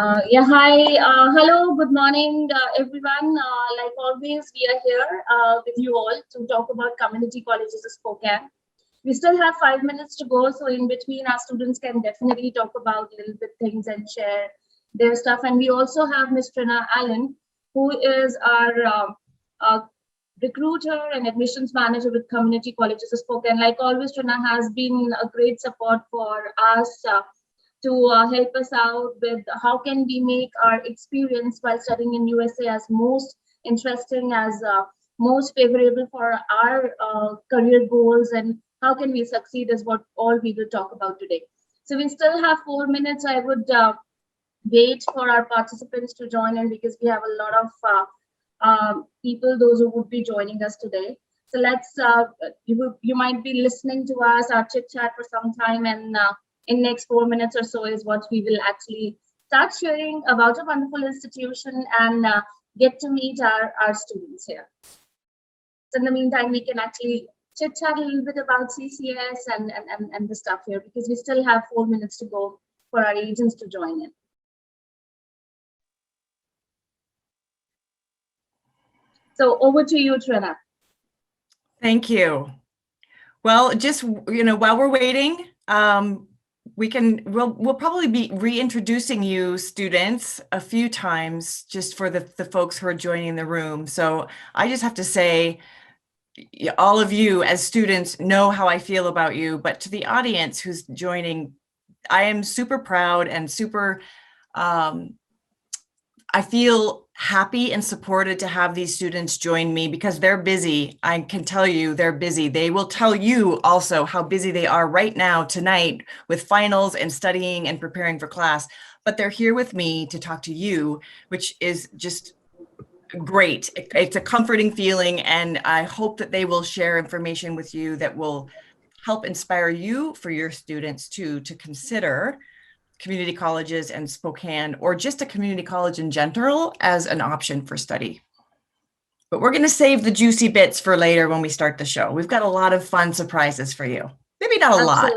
Hi. Hello, good morning, everyone. Like always, we are here with you all to talk about community colleges of Spokane. We still have 5 minutes to go, so in between, our students can definitely talk about little bit things and share their stuff. And we also have Ms. Trina Allen, who is our uh, recruiter and admissions manager with Community Colleges of Spokane. Like always, Trina has been a great support for us. To help us out with how can we make our experience while studying in USA as most interesting, as most favorable for our career goals, and how can we succeed is what all we will talk about today. So we still have 4 minutes. I would wait for our participants to join in because we have a lot of people, those who would be joining us today. So you might be listening to us, our chit chat for some time, and in next 4 minutes or so is what we will actually start sharing about a wonderful institution and get to meet our students here. So in the meantime, we can actually chit chat a little bit about CCS and the stuff here because we still have 4 minutes to go for our agents to join in. So over to you, Trina. Thank you. Well, just, while we're waiting, we'll probably be reintroducing you students a few times just for the folks who are joining the room. So I just have to say, all of you as students know how I feel about you, but to the audience who's joining, I am super proud and super, I feel happy and supported to have these students join me because they're busy. I can tell you they're busy. They will tell you also how busy they are right now tonight with finals and studying and preparing for class, but they're here with me to talk to you, which is just great. It's a comforting feeling, and I hope that they will share information with you that will help inspire you for your students too, to consider community colleges and Spokane, or just a community college in general, as an option for study. But we're going to save the juicy bits for later when we start the show. We've got a lot of fun surprises for you. Maybe not a lot.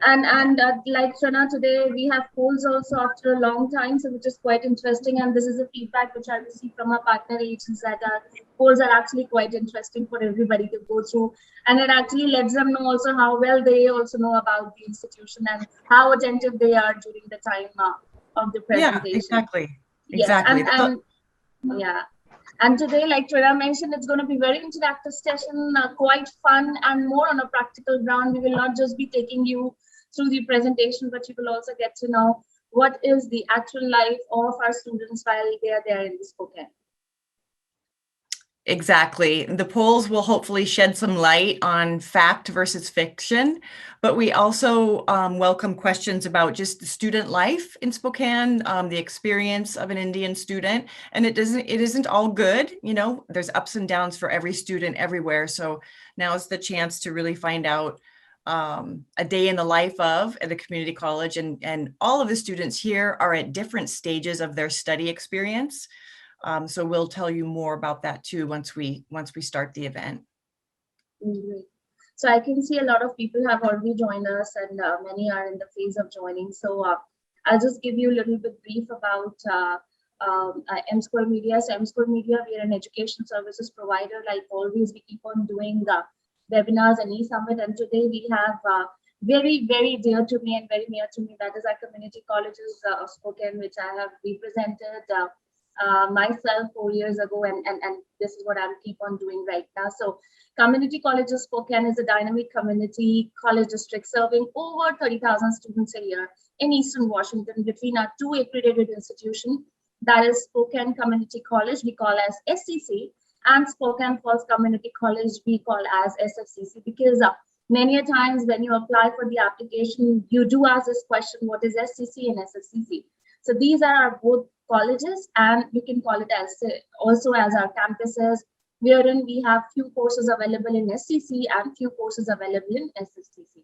And like Shana, today we have polls also after a long time, so which is quite interesting. And this is a feedback which I received from our partner agents that polls are actually quite interesting for everybody to go through. And it actually lets them know also how well they also know about the institution and how attentive they are during the time of the presentation. Yeah, exactly. Yes, exactly. Yeah. And today, like Trina mentioned, it's going to be very interactive session, quite fun and more on a practical ground. We will not just be taking you through the presentation, but you will also get to know what is the actual life of our students while they are there in the Spokane. Exactly. The polls will hopefully shed some light on fact versus fiction, but we also welcome questions about just the student life in Spokane, the experience of an Indian student. And it isn't all good, there's ups and downs for every student everywhere. So now is the chance to really find out a day in the life of at a community college, and all of the students here are at different stages of their study experience. So we'll tell you more about that too once we start the event. So I can see a lot of people have already joined us, and many are in the phase of joining. So I'll just give you a little bit brief about M Square Media. So M Square Media, we are an education services provider. Like always, we keep on doing the webinars and e-summit. And today we have very, very dear to me and very near to me. That is our community colleges of Spokane, which I have represented myself 4 years ago, and this is what I'm keep on doing right now. So Community Colleges Spokane is a dynamic community college district serving over 30,000 students a year in Eastern Washington between our two accredited institutions, that is Spokane Community College, we call as SCC, and Spokane Falls Community College, we call as SFCC, because many a times when you apply for the application, you do ask this question, what is SCC and SFCC? So these are our both colleges, and we can call it as also as our campuses, wherein we have few courses available in SCC and few courses available in SFCC.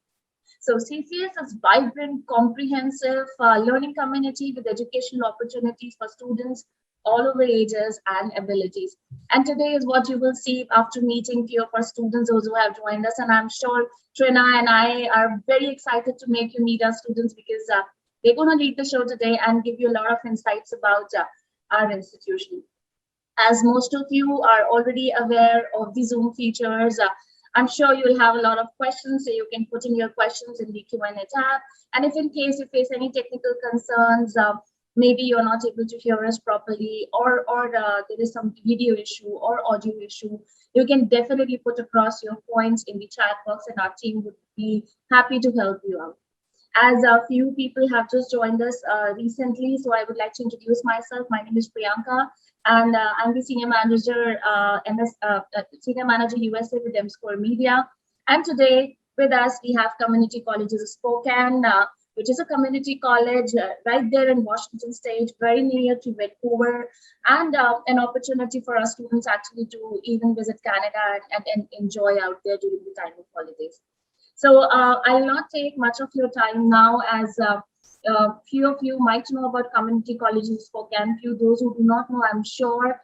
So CCS is vibrant, comprehensive learning community with educational opportunities for students all over ages and abilities. And today is what you will see after meeting few of our students, those who have joined us. And I'm sure Trina and I are very excited to make you meet our students, because They're going to lead the show today and give you a lot of insights about our institution. As most of you are already aware of the Zoom features, I'm sure you'll have a lot of questions, so you can put in your questions in the Q&A tab. And if in case you face any technical concerns, maybe you're not able to hear us properly, or there is some video issue or audio issue, you can definitely put across your points in the chat box, and our team would be happy to help you out. As a few people have just joined us recently, so I would like to introduce myself. My name is Priyanka, and I'm the Senior Manager, Senior Manager USA with M-Score Media. And today with us, we have Community Colleges of Spokane, which is a community college right there in Washington State, very near to Vancouver, and an opportunity for our students actually to even visit Canada and enjoy out there during the time of holidays. So I'll not take much of your time now, as few of you might know about Community Colleges of Spokane. Few those who do not know, I'm sure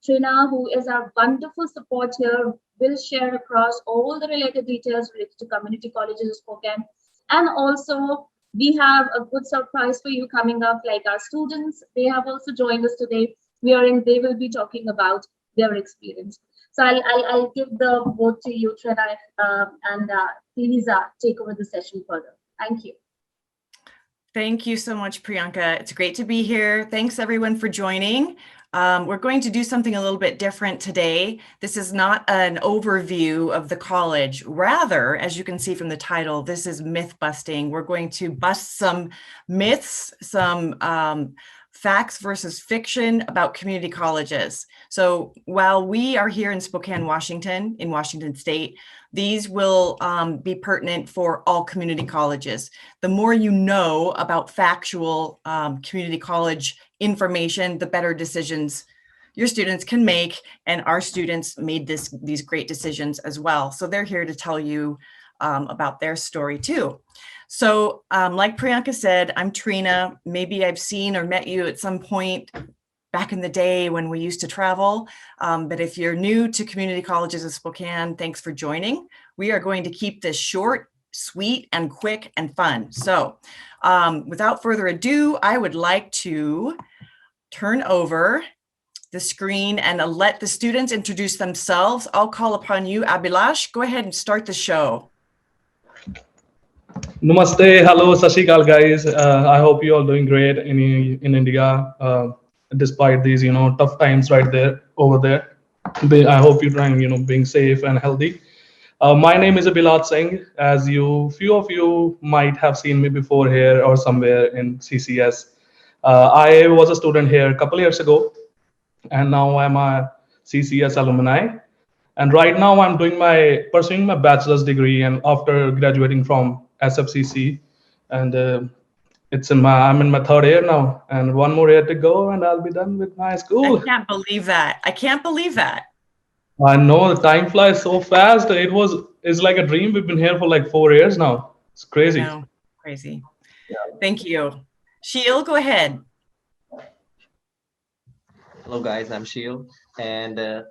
Trina, who is our wonderful support here, will share across all the related details related to Community Colleges of Spokane. And also, we have a good surprise for you coming up, like our students. They have also joined us today. They will be talking about their experience. So I'll give the vote to you, Trina, and please take over the session further. Thank you. Thank you so much, Priyanka. It's great to be here. Thanks everyone for joining. We're going to do something a little bit different today. This is not an overview of the college. Rather, as you can see from the title, this is myth busting. We're going to bust some myths, some facts versus fiction about community colleges. So while we are here in Spokane, Washington, in Washington State, these will be pertinent for all community colleges. The more you know about factual community college information, the better decisions your students can make. And our students made these great decisions as well. So they're here to tell you about their story too. So like Priyanka said, I'm Trina. Maybe I've seen or met you at some point back in the day when we used to travel. But if you're new to Community Colleges of Spokane, thanks for joining. We are going to keep this short, sweet, and quick and fun. So without further ado, I would like to turn over the screen and let the students introduce themselves. I'll call upon you, Abhilash. Go ahead and start the show. Namaste, hello, Sashikal guys. I hope you all doing great in India, despite these tough times right there over there. I hope you're trying being safe and healthy. My name is Abhilash Singh. As few of you might have seen me before here or somewhere in CCS. I was a student here a couple years ago, and now I'm a CCS alumni. And right now I'm pursuing my bachelor's degree, and after graduating from SFCC, and I'm in my third year now, and one more year to go, and I'll be done with my school. I can't believe that. I can't believe that. I know the time flies so fast. It's like a dream. We've been here for like 4 years now. It's crazy. I know. Crazy. Yeah. Thank you. Sheil, go ahead. Hello guys, I'm Sheil, and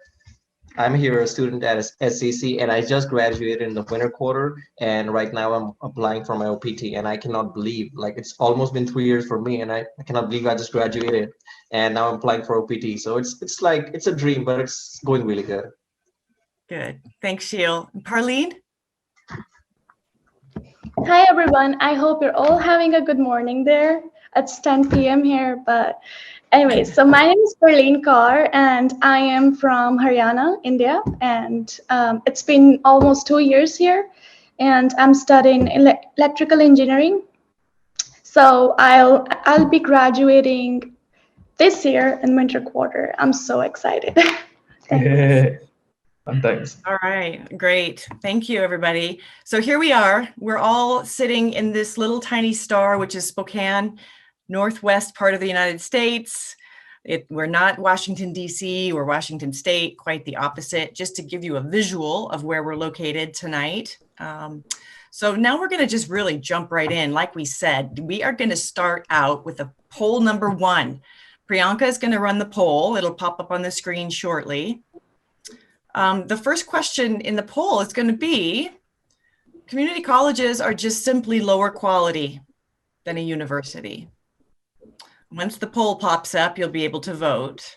I'm here a student at SCC, and I just graduated in the winter quarter, and right now I'm applying for my OPT, and I cannot believe, like, it's almost been 3 years for me, and I cannot believe I just graduated, and now I'm applying for OPT. So it's like, it's a dream, but it's going really good. Good. Thanks, Sheil. Parleen? Hi, everyone. I hope you're all having a good morning there. It's 10 p.m. here, but anyways, so my name is Parleen Kaur, and I am from Haryana, India, and it's been almost 2 years here, and I'm studying electrical engineering. So I'll be graduating this year in winter quarter. I'm so excited. Thanks. Thanks. All right, great. Thank you, everybody. So here we are. We're all sitting in this little tiny star, which is Spokane, northwest part of the United States. We're not Washington, D.C. or Washington State, quite the opposite, just to give you a visual of where we're located tonight. So now we're going to just really jump right in. Like we said, we are going to start out with a poll number 1. Priyanka is going to run the poll. It'll pop up on the screen shortly. The first question in the poll is going to be, community colleges are just simply lower quality. than a university? Once the poll pops up, you'll be able to vote.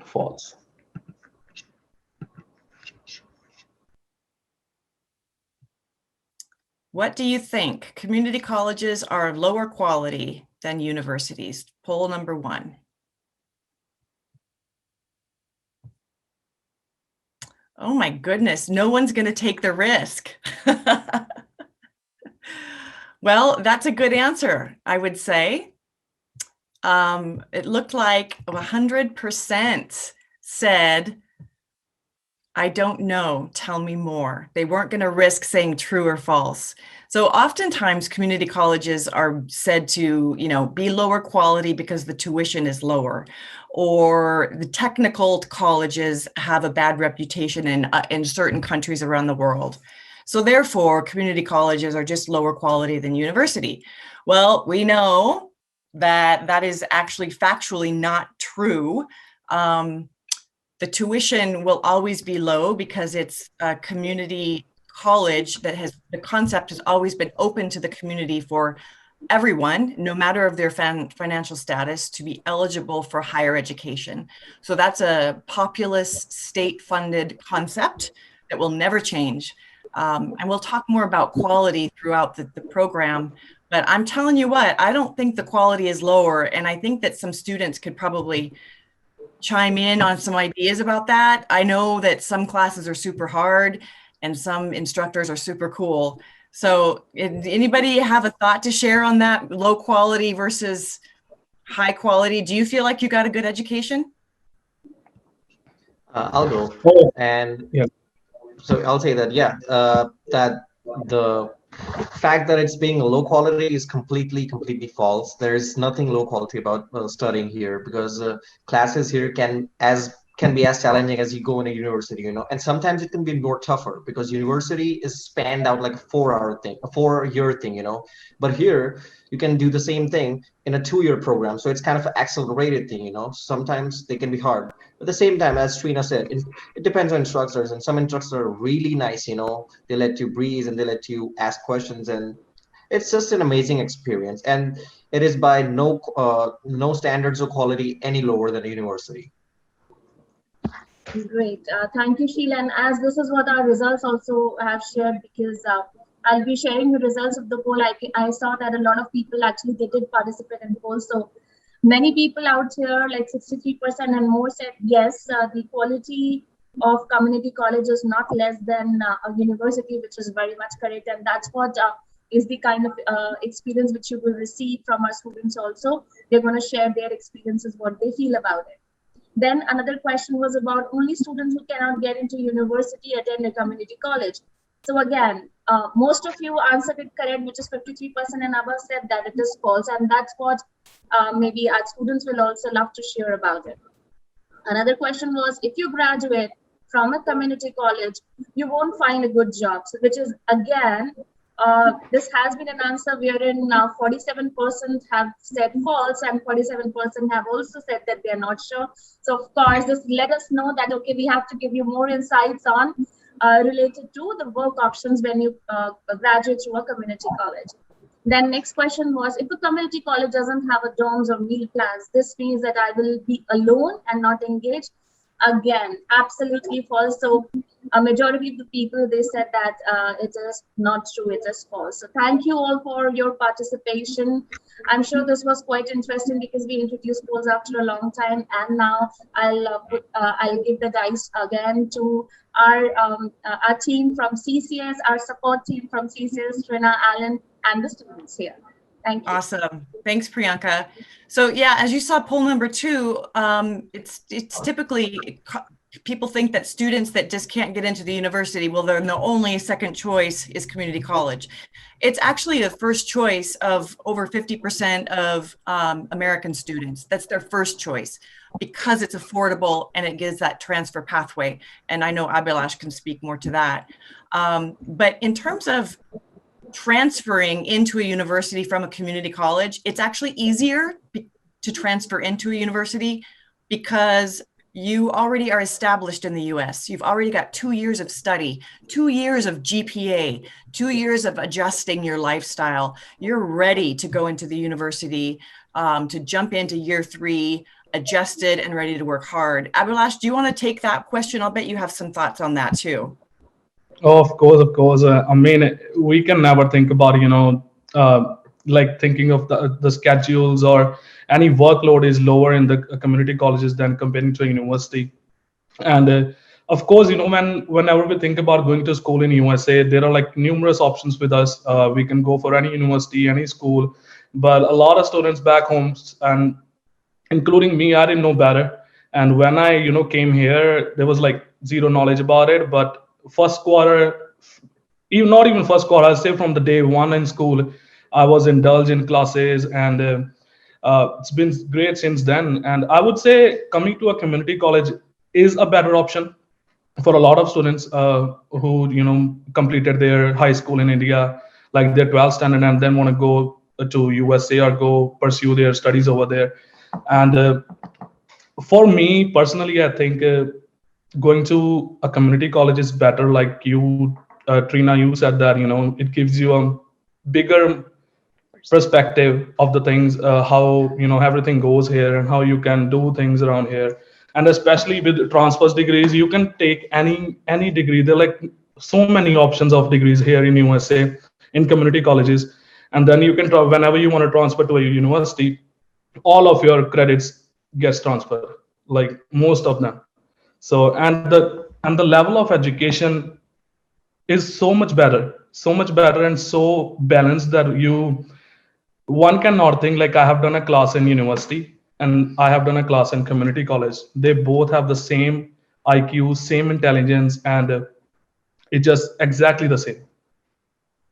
False. What do you think? Community colleges are lower quality than universities? Poll number 1. Oh my goodness, no one's going to take the risk. Well, that's a good answer, I would say. It looked like 100% said, I don't know, tell me more. They weren't going to risk saying true or false. So oftentimes community colleges are said to, be lower quality because the tuition is lower, or the technical colleges have a bad reputation in certain countries around the world. So therefore, community colleges are just lower quality than university. Well, we know that that is actually factually not true. The tuition will always be low because it's a community college that the concept has always been open to the community for everyone, no matter of their financial status, to be eligible for higher education. So that's a populist state-funded concept that will never change. And we'll talk more about quality throughout the program. But I'm telling you what, I don't think the quality is lower. And I think that some students could probably chime in on some ideas about that. I know that some classes are super hard and some instructors are super cool. So anybody have a thought to share on that, low quality versus high quality? Do you feel like you got a good education? I'll go. Oh, And yeah. so I'll say that, yeah, that the fact that it's being low quality is completely false. There's nothing low quality about studying here, because classes here can be as challenging as you go in a university, and sometimes it can be more tougher because university is spanned out like a 4-year thing, but here you can do the same thing in a 2-year program. So it's kind of an accelerated thing, sometimes they can be hard. At the same time, as Trina said, it depends on instructors, and some instructors are really nice, they let you breathe and they let you ask questions, and it's just an amazing experience. And it is by no standards of quality any lower than a university. Great. Thank you, Sheila. And as this is what our results also have shared, because I'll be sharing the results of the poll. I saw that a lot of people actually they did participate in polls. So many people out here, like 63% and more, said yes, the quality of community college is not less than a university, which is very much correct. And that's what is the kind of experience which you will receive from our students also. They're going to share their experiences, what they feel about it. Then another question was about only students who cannot get into university attend a community college. So again, most of you answered it correct, which is 53% and above said that it is false. And that's what maybe our students will also love to share about it. Another question was, if you graduate from a community college, you won't find a good job. So which is, again, this has been an answer wherein 47% have said false and 47% have also said that they are not sure. So of course, this let us know that, okay, we have to give you more insights on related to the work options when you graduate to a community college. Then next question was, if a community college doesn't have a dorms or meal plans, this means that I will be alone and not engaged. Again, absolutely false. So a majority of the people, they said that it is not true, it is false. So thank you all for your participation. I'm sure this was quite interesting because we introduced polls after a long time, and now I'll give the dice again to our team from CCS, our support team from CCS, Trina, Alan, and the students here. Thank you. Awesome. Thanks, Priyanka. So yeah, as you saw, poll number 2, it's typically people think that students that just can't get into the university, well, they're the only second choice is community college. It's actually the first choice of over 50% of American students. That's their first choice because it's affordable and it gives that transfer pathway. And I know Abhilash can speak more to that. But in terms of transferring into a university from a community college, it's actually easier to transfer into a university because You already are established in the US. You've already got 2 years of study, 2 years of GPA, 2 years of adjusting your lifestyle. You're ready to go into the university, to jump into year 3, adjusted and ready to work hard. Abhilash, do you want to take that question? I'll bet you have some thoughts on that too. Oh, of course, of course. I mean, we can never think about, like thinking of the schedules or any workload is lower in the community colleges than comparing to a university. And of course, whenever we think about going to school in USA, there are like numerous options with us. We can go for any university, any school, but a lot of students back home, and including me, I didn't know better. And when I, came here, there was like zero knowledge about it. But first quarter, even not even first quarter, I'll say from the day one in school, I was indulged in classes, and it's been great since then. And I would say coming to a community college is a better option for a lot of students who completed their high school in India, like their 12th standard, and then want to go to USA or go pursue their studies over there. And for me personally, I think going to a community college is better. Like you, Trina, you said that it gives you a bigger perspective of the things, how everything goes here and how you can do things around here. And especially with transfers degrees, you can take any degree. There are like so many options of degrees here in USA in community colleges. And then you can whenever you want to transfer to a university, all of your credits gets transferred, like most of them. So and the level of education is so much better and so balanced that one cannot think like I have done a class in university and I have done a class in community college. They both have the same IQ, same intelligence, and it's just exactly the same.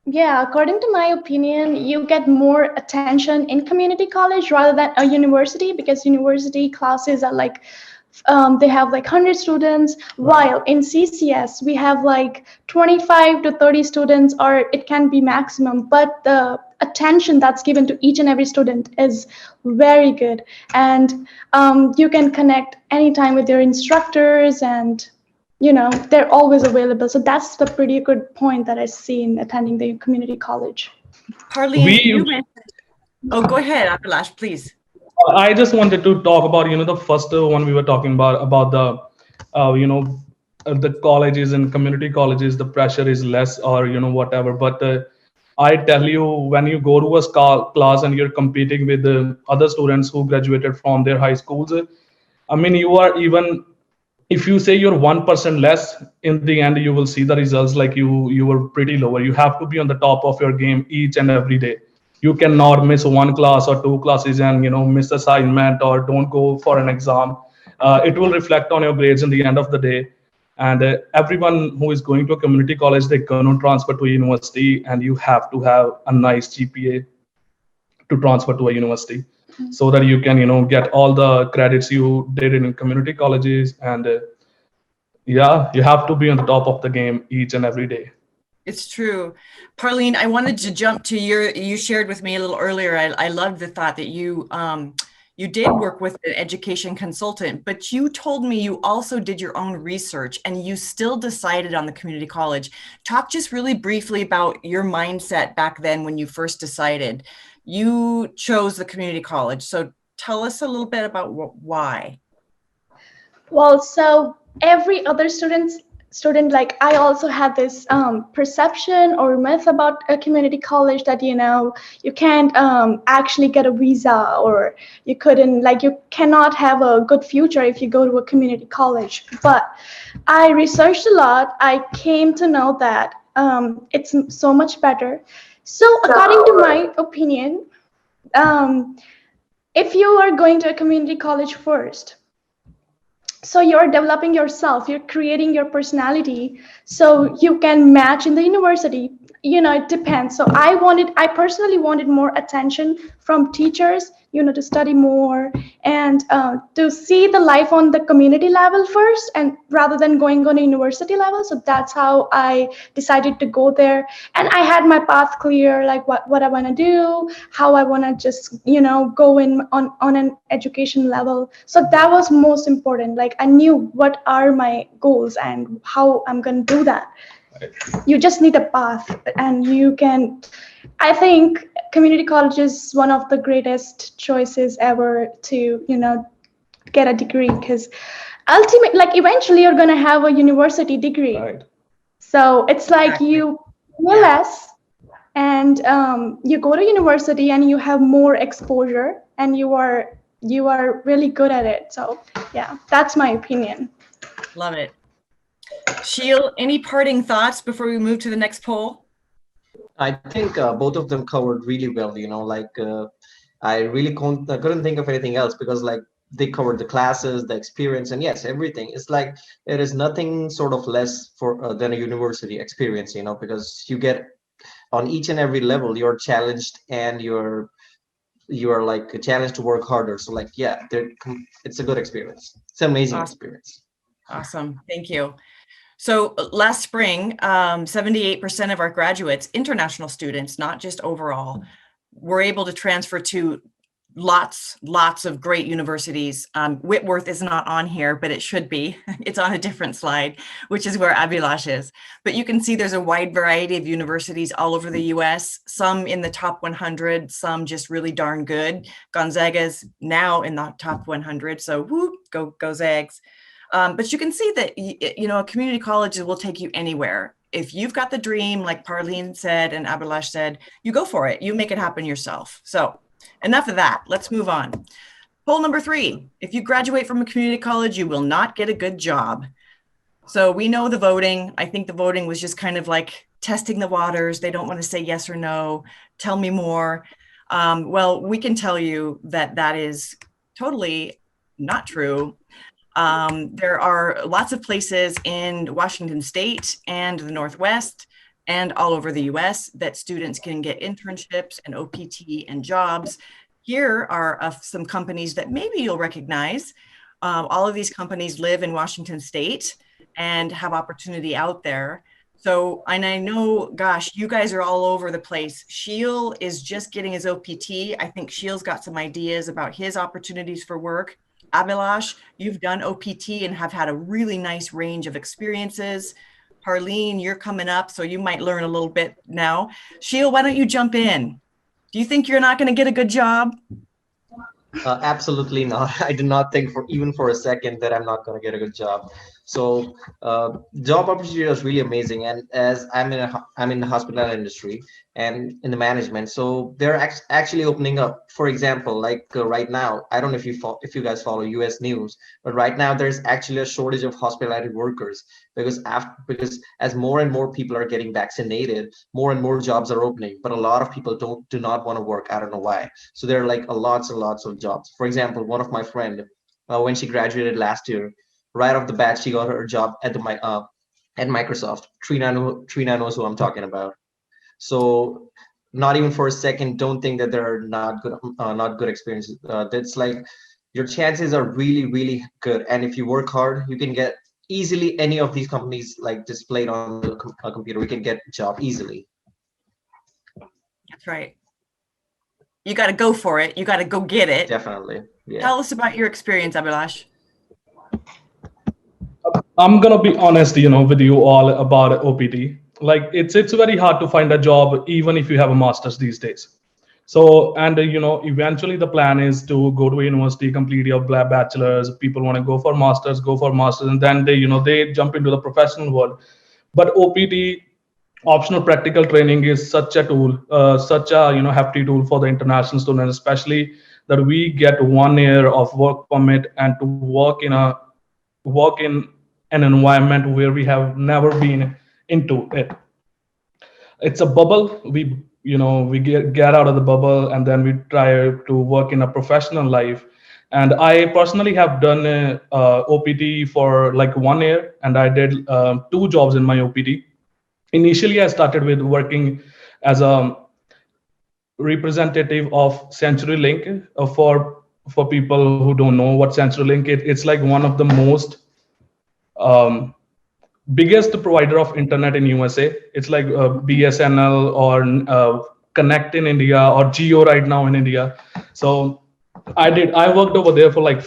Yeah, according to my opinion, you get more attention in community college rather than a university, because university classes are like they have like 100 students, while in CCS we have like 25 to 30 students, or it can be maximum, but the attention that's given to each and every student is very good. And you can connect anytime with your instructors, and they're always available. So that's the pretty good point that I see in attending the community college. Parleen, you mentioned, oh, go ahead, Abhilash, please. I just wanted to talk about, the first one we were talking about the, the colleges and community colleges, the pressure is less or, whatever. But I tell you, when you go to a class and you're competing with the other students who graduated from their high schools, I mean, you are even, if you say you're 1% less, in the end, you will see the results like you were pretty lower. You have to be on the top of your game each and every day. You cannot miss one class or two classes and miss assignment or don't go for an exam. It will reflect on your grades in the end of the day. And everyone who is going to a community college, they're going to transfer to a university, and you have to have a nice GPA to transfer to a university, so that you can get all the credits you did in community colleges. And yeah, you have to be on the top of the game each and every day. It's true. Parleen, I wanted to jump to you shared with me a little earlier. I loved the thought that you did work with an education consultant, but you told me you also did your own research and you still decided on the community college. Talk just really briefly about your mindset back then when you first decided. You chose the community college. So tell us a little bit about why. Well, so every other student, like I also had this perception or myth about a community college that you can't actually get a visa, or you cannot have a good future if you go to a community college. But I researched a lot. I came to know that it's so much better. So according to my opinion, if you are going to a community college first, so you're developing yourself, you're creating your personality, so you can match in the university. it depends. So I personally wanted more attention from teachers, to study more and to see the life on the community level first, and rather than going on a university level. So that's how I decided to go there. And I had my path clear, like what I want to do, how I want to just, go in on an education level. So that was most important. Like I knew what are my goals and how I'm going to do that. You just need a path, and I think community college is one of the greatest choices ever to, get a degree, because ultimately, like eventually you're going to have a university degree. Right. So it's like Exactly. you pay less, and you go to university and you have more exposure, and you are really good at it. So yeah, that's my opinion. Love it. Sheil, any parting thoughts before we move to the next poll? I think both of them covered really well. I really couldn't think of anything else, because like they covered the classes, the experience, and yes, everything. It's like there is nothing sort of less for than a university experience, because you get on each and every level, you're challenged, and you are like challenged to work harder. So like, yeah, it's a good experience. It's an amazing Awesome. experience. Awesome. Thank you. So last spring, 78% of our graduates, international students, not just overall, were able to transfer to lots of great universities. Whitworth is not on here, but it should be. It's on a different slide, which is where Abhilash is. But you can see there's a wide variety of universities all over the US, some in the top 100, some just really darn good. Gonzaga's now in the top 100, so whoop, go Zags. But you can see that, a community college will take you anywhere. If you've got the dream, like Parleen said and Abhilash said, you go for it. You make it happen yourself. So enough of that. Let's move on. Poll number 3. If you graduate from a community college, you will not get a good job. So we know the voting. I think the voting was just kind of like testing the waters. They don't want to say yes or no. Tell me more. Well, we can tell you that is totally not true. There are lots of places in Washington State and the Northwest and all over the US that students can get internships and OPT and jobs. Here are some companies that maybe you'll recognize. All of these companies live in Washington State and have opportunity out there. So, and I know, gosh, you guys are all over the place. Sheil is just getting his OPT. I think Sheil's got some ideas about his opportunities for work. Abhilash, you've done OPT and have had a really nice range of experiences. Parleen, you're coming up, so you might learn a little bit now. Sheil, why don't you jump in? Do you think you're not going to get a good job? Absolutely not. I do not think even for a second that I'm not going to get a good job. So job opportunity is really amazing. And as I'm in the hospital industry and in the management, so they're actually opening up. For example, like right now, I don't know if you guys follow US news, but right now there's actually a shortage of hospitality workers because as more and more people are getting vaccinated, more and more jobs are opening. But a lot of people do not want to work. I don't know why. So there are like lots and lots of jobs. For example, one of my friend, when she graduated last year, right off the bat, she got her job at Microsoft. Trina knows who I'm talking about. So not even for a second, don't think that there are not good experiences. That's like your chances are really, really good. And if you work hard, you can get easily any of these companies like displayed on the computer. We can get a job easily. That's right. You got to go for it. You got to go get it. Definitely. Yeah. Tell us about your experience, Abhilash. I'm gonna be honest, with you all about OPT. Like it's very hard to find a job even if you have a master's these days. So and eventually the plan is to go to a university, complete your bachelor's. People want to go for masters, and then they jump into the professional world. But OPT, optional practical training, is such a tool, such a hefty tool for the international student, especially that we get 1 year of work permit and to work in an environment where we have never been into it. It's a bubble. We get out of the bubble and then we try to work in a professional life. And I personally have done OPT for like 1 year, and I did 2 jobs in my OPT. initially I started with working as a representative of CenturyLink. For people who don't know what CenturyLink is, it's like one of the most um, biggest provider of internet in USA. It's like BSNL or Connect in India or Geo right now in India. So I worked over there for like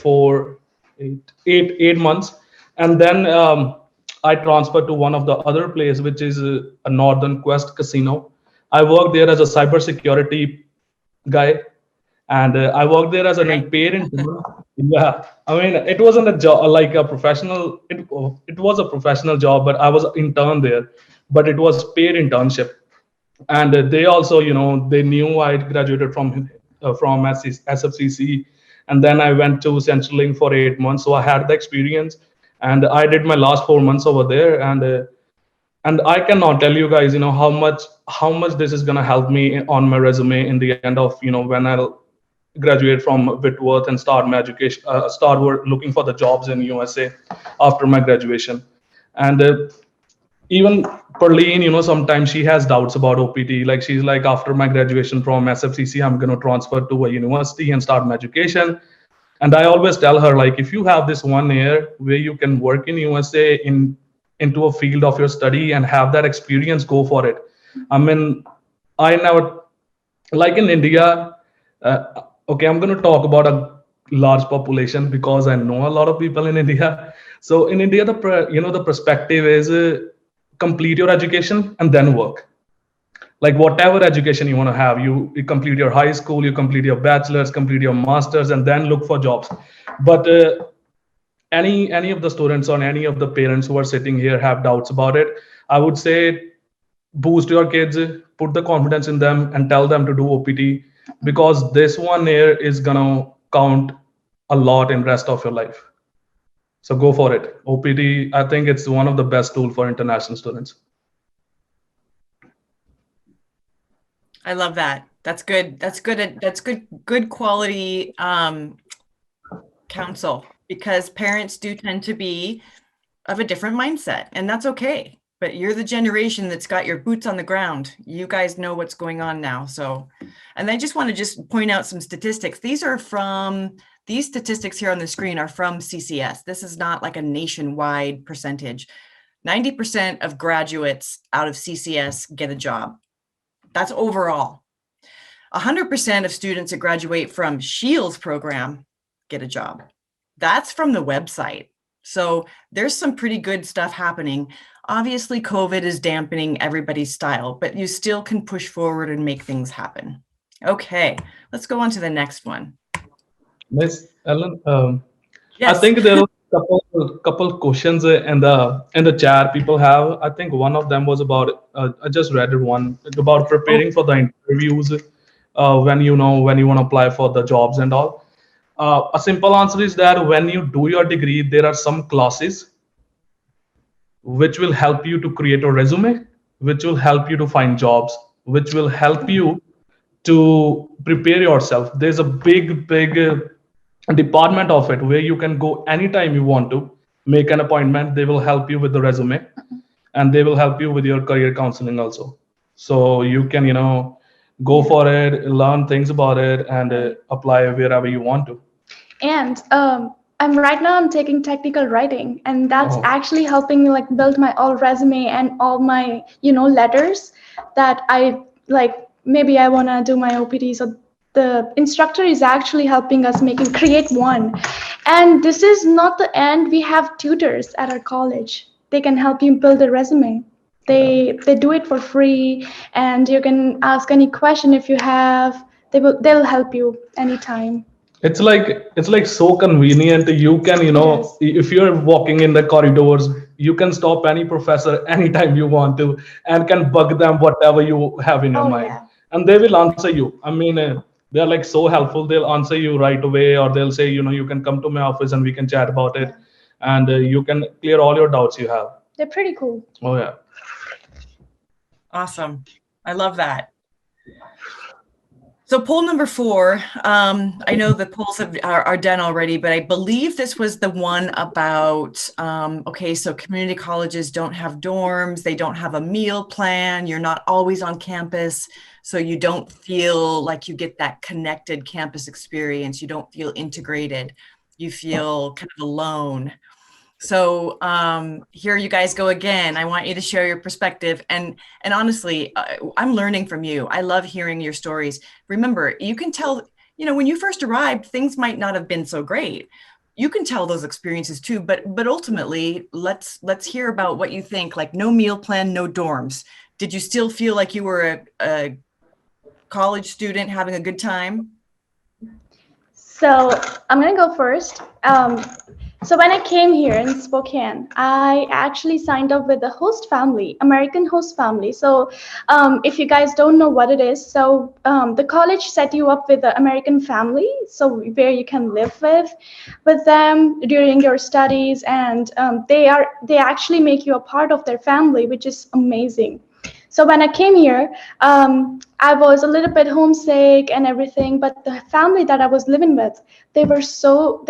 8 months, and then I transferred to one of the other place, which is a Northern Quest Casino. I worked there as a cybersecurity guy, and I worked there as an paid intern. Yeah, I mean, it wasn't a job like a professional. It was a professional job, but I was intern there, but it was paid internship. And they also, they knew I graduated from SFCC, and then I went to CenturyLink for 8 months. So I had the experience, and I did my last 4 months over there, and I cannot tell you guys, how much this is gonna help me on my resume in the end of, when I'll graduate from Whitworth and start my education, looking for the jobs in USA after my graduation. And even Perlene, sometimes she has doubts about OPT. Like she's like, after my graduation from SFCC, I'm going to transfer to a university and start my education. And I always tell her, like, if you have this 1 year where you can work in USA into a field of your study and have that experience, go for it. I mean, I never, like in India, okay, I'm going to talk about a large population because I know a lot of people in India. So in India, the perspective is complete your education and then work. Like whatever education you want to have, you complete your high school, you complete your bachelor's, complete your master's, and then look for jobs. But any of the students or any of the parents who are sitting here have doubts about it, I would say boost your kids, put the confidence in them, and tell them to do OPT, because this 1 year is gonna count a lot in rest of your life. So go for it. OPT, I think it's one of the best tool for international students. I love that. That's good. That's good. That's good quality counsel, because parents do tend to be of a different mindset, and that's okay. But you're the generation that's got your boots on the ground. You guys know what's going on now. So, and I just want to just point out some statistics. These statistics here on the screen are from CCS. This is not like a nationwide percentage. 90% of graduates out of CCS get a job. That's overall. 100% of students that graduate from Shields program get a job. That's from the website. So there's some pretty good stuff happening. Obviously, COVID is dampening everybody's style, but you still can push forward and make things happen. Okay, let's go on to the next one. Miss Ellen, Yes. I think there are a couple questions in the chat people have. I think one of them was about I just read it, one about preparing for the interviews when you want to apply for the jobs and all. A simple answer is that when you do your degree, there are some classes which will help you to create a resume, which will help you to find jobs, which will help you to prepare yourself. There's a big department of it where you can go anytime you want to make an appointment. They will help you with the resume, and they will help you with your career counseling also. So you can, go for it, learn things about it, and apply wherever you want to. And I'm taking technical writing, and that's Oh. actually helping me like build my all resume and all my letters that I like. Maybe I want to do my OPT, so the instructor is actually helping us create one. And this is not the end. We have tutors at our college. They can help you build a resume. They do it for free, and you can ask any question if you have. They'll help you anytime. It's like so convenient. You can, Yes. if you're walking in the corridors, you can stop any professor anytime you want to, and can bug them whatever you have in your Oh, mind, yeah. and they will answer you. I mean, they're like so helpful. They'll answer you right away, or they'll say, you can come to my office and we can chat about it, and you can clear all your doubts you have. They're pretty cool. Oh yeah. Awesome. I love that. So poll number 4, I know the polls are done already, but I believe this was the one about, okay, so community colleges don't have dorms, they don't have a meal plan, you're not always on campus, so you don't feel like you get that connected campus experience, you don't feel integrated, you feel kind of alone. So here you guys go again. I want you to share your perspective. And honestly, I'm learning from you. I love hearing your stories. Remember, you can tell, when you first arrived, things might not have been so great. You can tell those experiences too, but ultimately, let's hear about what you think. Like no meal plan, no dorms. Did you still feel like you were a college student having a good time? So I'm gonna go first. So when I came here in Spokane, I actually signed up with the host family, American host family. So if you guys don't know what it is, so the college set you up with the American family, so where you can live with them during your studies, and they actually make you a part of their family, which is amazing. So when I came here, I was a little bit homesick and everything, but the family that I was living with, they were so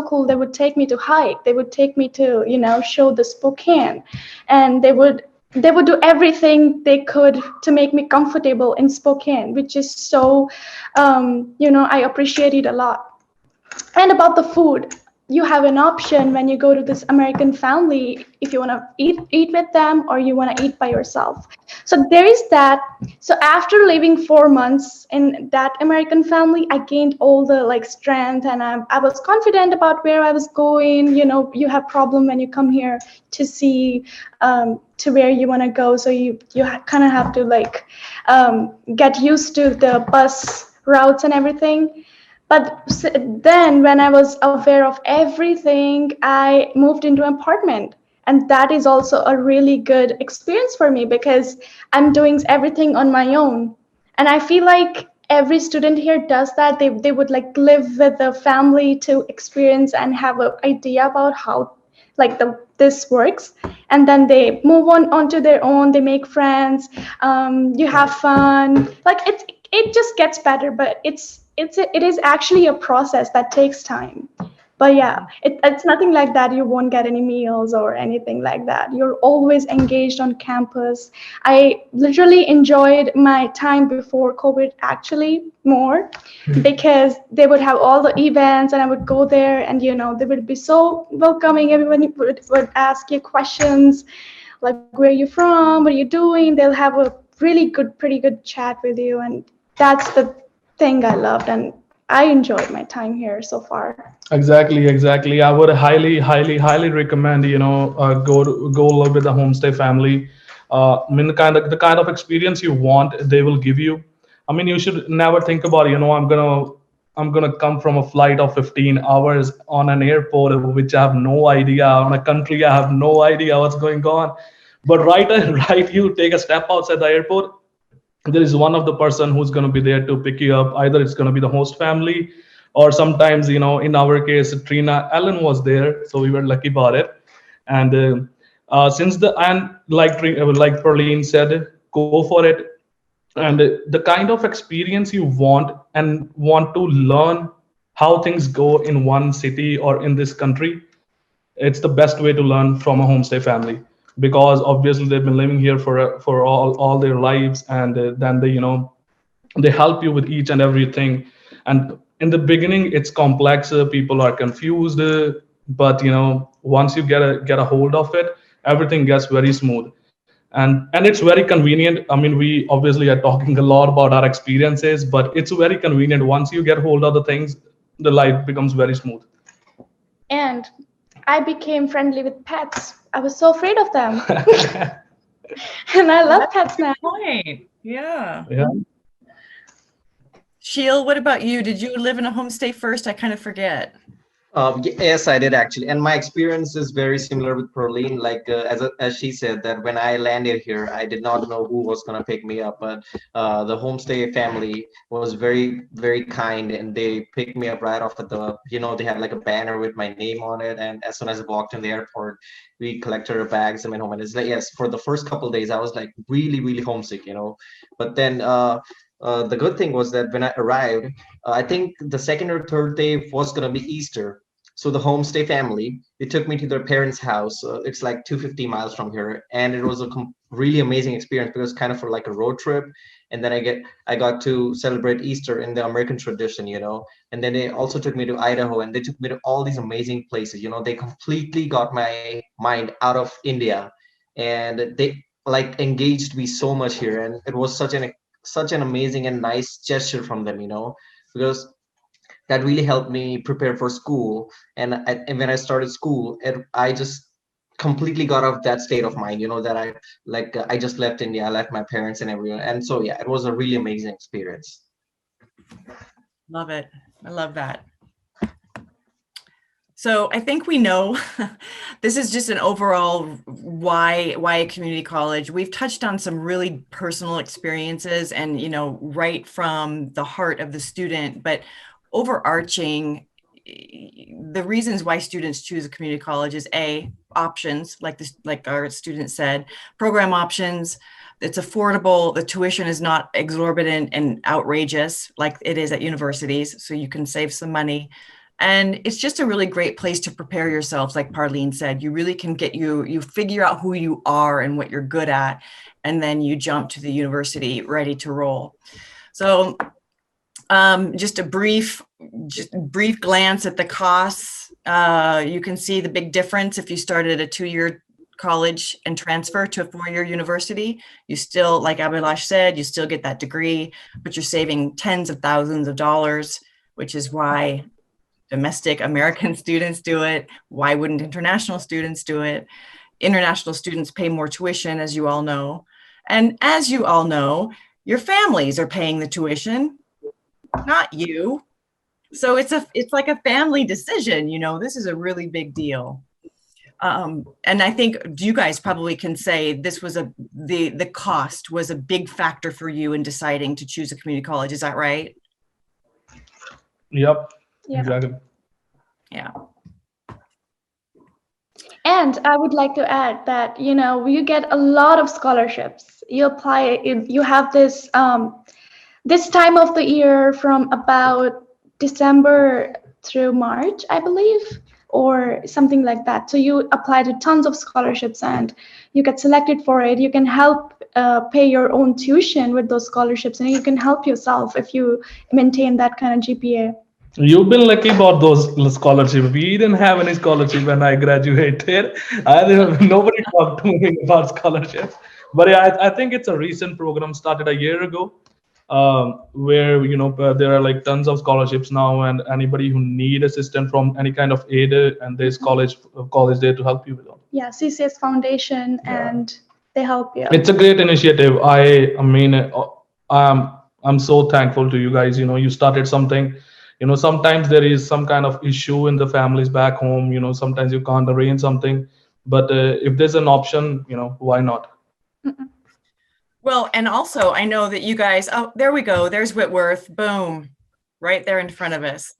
cool. They would take me to hike. They would take me to, show the Spokane, and they would do everything they could to make me comfortable in Spokane, which is so, I appreciate it a lot. And about the food, you have an option when you go to this American family if you want to eat with them or you want to eat by yourself. So there is that. So after living 4 months in that American family, I gained all the strength, and I was confident about where I was going. You have problem when you come here to see to where you want to go. So you kind of have to get used to the bus routes and everything. But then when I was aware of everything, I moved into an apartment. And that is also a really good experience for me because I'm doing everything on my own. And I feel like every student here does that. They would live with the family to experience and have an idea about how this works. And then they move onto their own, they make friends, you have fun. It just gets better, but it is actually a process that takes time. But yeah, it's nothing like that. You won't get any meals or anything like that. You're always engaged on campus. I literally enjoyed my time before COVID actually more because they would have all the events and I would go there and, they would be so welcoming. Everyone would ask you questions like, where are you from? What are you doing? They'll have a really good, pretty good chat with you. And that's the thing I loved. And I enjoyed my time here so far. Exactly. I would highly recommend, go live with the homestay family. I mean, the kind of experience you want, they will give you. I mean, you should never think about, I'm gonna come from a flight of 15 hours on an airport, which I have no idea, on a country I have no idea what's going on. But right, right, you take a step outside the airport, there is one of the person who's going to be there to pick you up. Either it's going to be the host family, or sometimes, in our case, Trina Allen was there, so we were lucky about it. And since the and like Perlene said, go for it. And the kind of experience you want and want to learn how things go in one city or in this country, it's the best way to learn from a homestay family, because obviously they've been living here for all their lives. And then they help you with each and everything. And in the beginning it's complex, people are confused, but once you get a hold of it, everything gets very smooth. And it's very convenient. I mean, we obviously are talking a lot about our experiences, but it's very convenient. Once you get hold of the things, the life becomes very smooth. And I became friendly with pets. I was so afraid of them. And I love pets now. Point. Yeah. Yeah. Sheil, what about you? Did you live in a homestay first? I kind of forget. Yes, I did actually, and my experience is very similar with Perlene. Like as she said, that when I landed here, I did not know who was gonna pick me up, but the homestay family was very kind, and they picked me up right off at the. They had like a banner with my name on it, and as soon as I walked in the airport, we collected our bags and went home. And it's like, yes, for the first couple of days, I was like really homesick, but then. the good thing was that when I arrived, I think the second or third day was gonna be Easter. So the homestay family, they took me to their parents' house. It's like 250 miles from here, and it was a really amazing experience because kind of for like a road trip. And then I got to celebrate Easter in the American tradition, you know. And then they also took me to Idaho, and they took me to all these amazing places. You know, they completely got my mind out of India, and they like engaged me so much here, and it was such an amazing and nice gesture from them, you know, because that really helped me prepare for school. And when I started school, I just completely got off that state of mind, you know, that I just left India, I left my parents and everyone. And so, yeah, it was a really amazing experience. Love it. I love that. So I think we know this is just an overall why a community college. We've touched on some really personal experiences and, you know, right from the heart of the student, but overarching, the reasons why students choose a community college is options, like our student said, program options. It's affordable. The tuition is not exorbitant and outrageous like it is at universities, so you can save some money. And it's just a really great place to prepare yourselves. Like Parleen said, you really can you figure out who you are and what you're good at, and then you jump to the university ready to roll. So just a brief glance at the costs. You can see the big difference if you started a 2-year college and transfer to a 4-year university. You still, like Abhilash said, you still get that degree, but you're saving tens of thousands of dollars, which is why domestic American students do it. Why wouldn't international students do it? International students pay more tuition, as you all know. And as you all know, your families are paying the tuition, not you. So it's like a family decision, you know. This is a really big deal. And I think you guys probably can say this was the cost was a big factor for you in deciding to choose a community college. Is that right? Yep. Yeah. Exactly. Yeah. And I would like to add that, you know, you get a lot of scholarships. You apply, you have this this time of the year from about December through March, I believe, or something like that. So you apply to tons of scholarships and you get selected for it. You can help pay your own tuition with those scholarships, and you can help yourself if you maintain that kind of GPA. You've been lucky about those scholarships. We didn't have any scholarship when I graduated. Nobody talked to me about scholarships. But yeah, I think it's a recent program started a year ago, where there are like tons of scholarships now, and anybody who need assistance from any kind of aid, and there's college there to help you with it. Yeah, CCS Foundation, and they help you. It's a great initiative. I mean, I'm so thankful to you guys. You know, you started something. You know, sometimes there is some kind of issue in the families back home. You know, sometimes you can't arrange something, but if there's an option, you know, why not? Well, and also I know that you guys, oh, there we go. There's Whitworth, boom, right there in front of us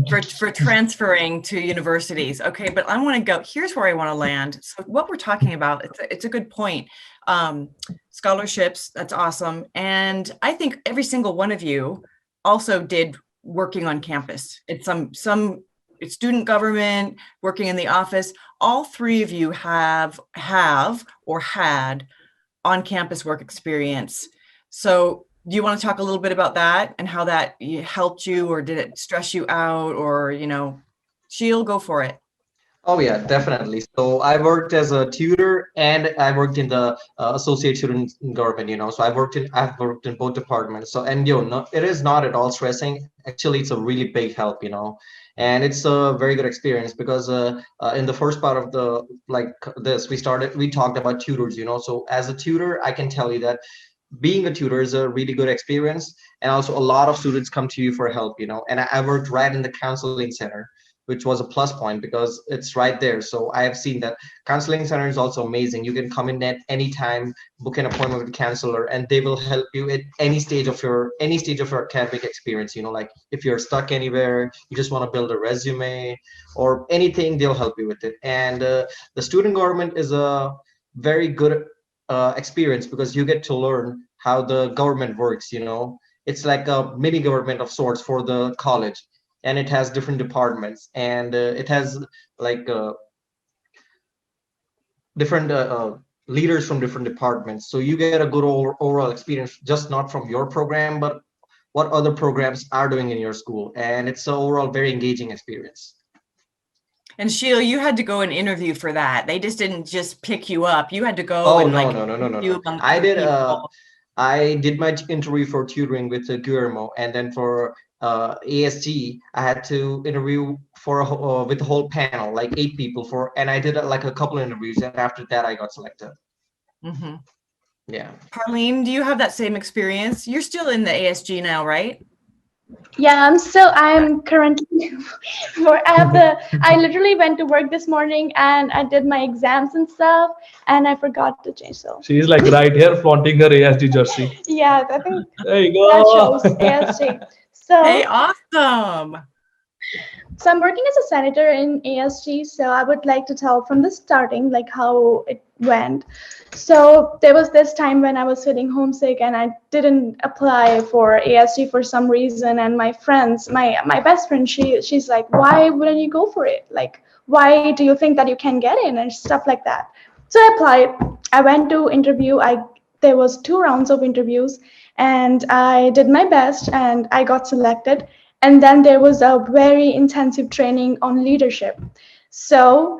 for transferring to universities. Okay, but I want to go, here's where I want to land. So what we're talking about, it's a good point. Scholarships, that's awesome. And I think every single one of you also did working on campus. It's it's student government, working in the office. All three of you have or had on-campus work experience. So do you want to talk a little bit about that and how that helped you, or did it stress you out, or, you know, Sheil, go for it. Oh yeah, definitely. So I worked as a tutor and I worked in the associate student government, you know. So I've worked in both departments. So, and no, it is not at all stressing. Actually, it's a really big help, you know. And it's a very good experience because in the first part of the we talked about tutors, you know. So as a tutor, I can tell you that being a tutor is a really good experience, and also a lot of students come to you for help, you know. And I worked right in the counseling center, which was a plus point because it's right there. So I have seen that counseling center is also amazing. You can come in at any time, book an appointment with a counselor, and they will help you at any stage of your academic experience. You know, like if you're stuck anywhere, you just want to build a resume or anything, they'll help you with it. And the student government is a very good experience because you get to learn how the government works. You know, it's like a mini government of sorts for the college, and it has different departments, and it has like different leaders from different departments. So you get a good overall experience, just not from your program, but what other programs are doing in your school, and it's an overall very engaging experience. And Sheila, you had to go and interview for that. They just didn't just pick you up. You had to go Oh, and no, like no, no, no, no, interview no. among I other did people. I did my interview for tutoring with Guillermo, and then for ASG, I had to interview for with the whole panel, like 8 people for, and I did like a couple of interviews, and after that, I got selected. Mm-hmm. Yeah. Parlene, do you have that same experience? You're still in the ASG now, right? Yeah, I'm currently I literally went to work this morning and I did my exams and stuff and I forgot to change. So She's like right here flaunting her ASD jersey. yeah, I think There you that go. shows ASG. Hey, So awesome. So I'm working as a senator in ASG, so I would like to tell from the starting, like how it went. So there was this time when I was feeling homesick and I didn't apply for ASG for some reason. And my friends, my best friend, she's like, why wouldn't you go for it? Like, why do you think that you can get in and stuff like that? So I applied. I went to interview. There was 2 rounds of interviews, and I did my best, and I got selected. And then there was a very intensive training on leadership. So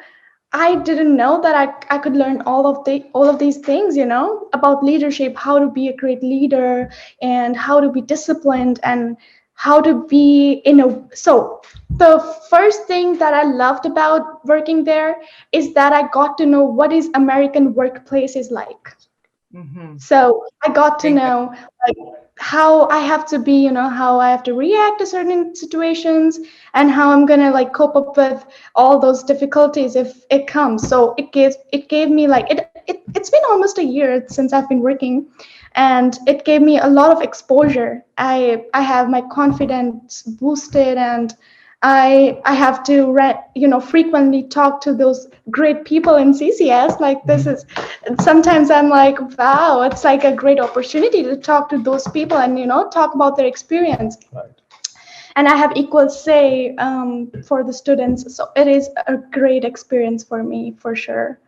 I didn't know that I could learn all of these things, about leadership, how to be a great leader and how to be disciplined and how to be so the first thing that I loved about working there is that I got to know what is American workplace is like. Mm-hmm. So I got to know like how I have to be, how I have to react to certain situations and how I'm gonna like cope up with all those difficulties if it comes. So it gave me like it's been almost a year since I've been working, and it gave me a lot of exposure. I have my confidence boosted, and I have to frequently talk to those great people in CCS. Like this is sometimes I'm like, wow, it's like a great opportunity to talk to those people and talk about their experience. Right. And I have equal say for the students, so it is a great experience for me for sure.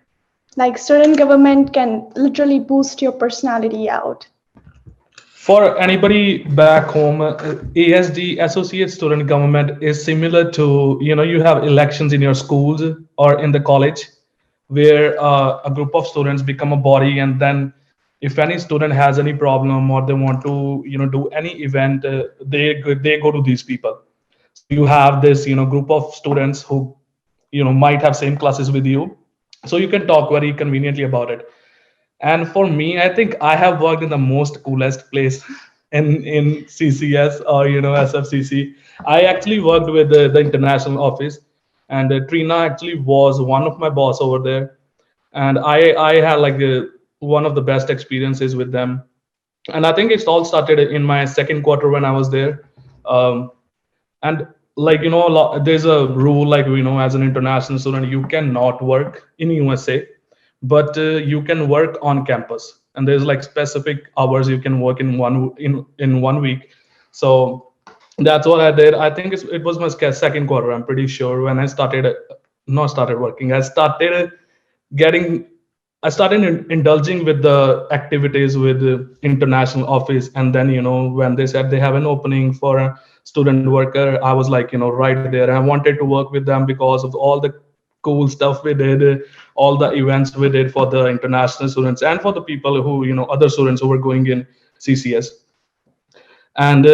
Like student government can literally boost your personality out. For anybody back home, ASD, Associate Student Government, is similar to, you have elections in your schools or in the college where a group of students become a body, and then if any student has any problem or they want to, do any event, they go to these people. So you have this, group of students who, might have same classes with you. So you can talk very conveniently about it. And for me, I think I have worked in the most coolest place in CCS or SFCC. I actually worked with the international office, and Trina actually was one of my boss over there, and I had like one of the best experiences with them. And I think it all started in my second quarter when I was there. And like there's a rule, like as an international student you cannot work in USA, but you can work on campus, and there's like specific hours you can work in one week. So that's what I did. I think it was my second quarter, I'm pretty sure, when I started not started working, getting I started indulging with the activities with the international office. And then, when they said they have an opening for a student worker, I was like, right there. And I wanted to work with them because of all the cool stuff we did, all the events we did for the international students and for the people who, other students who were going in CCS. And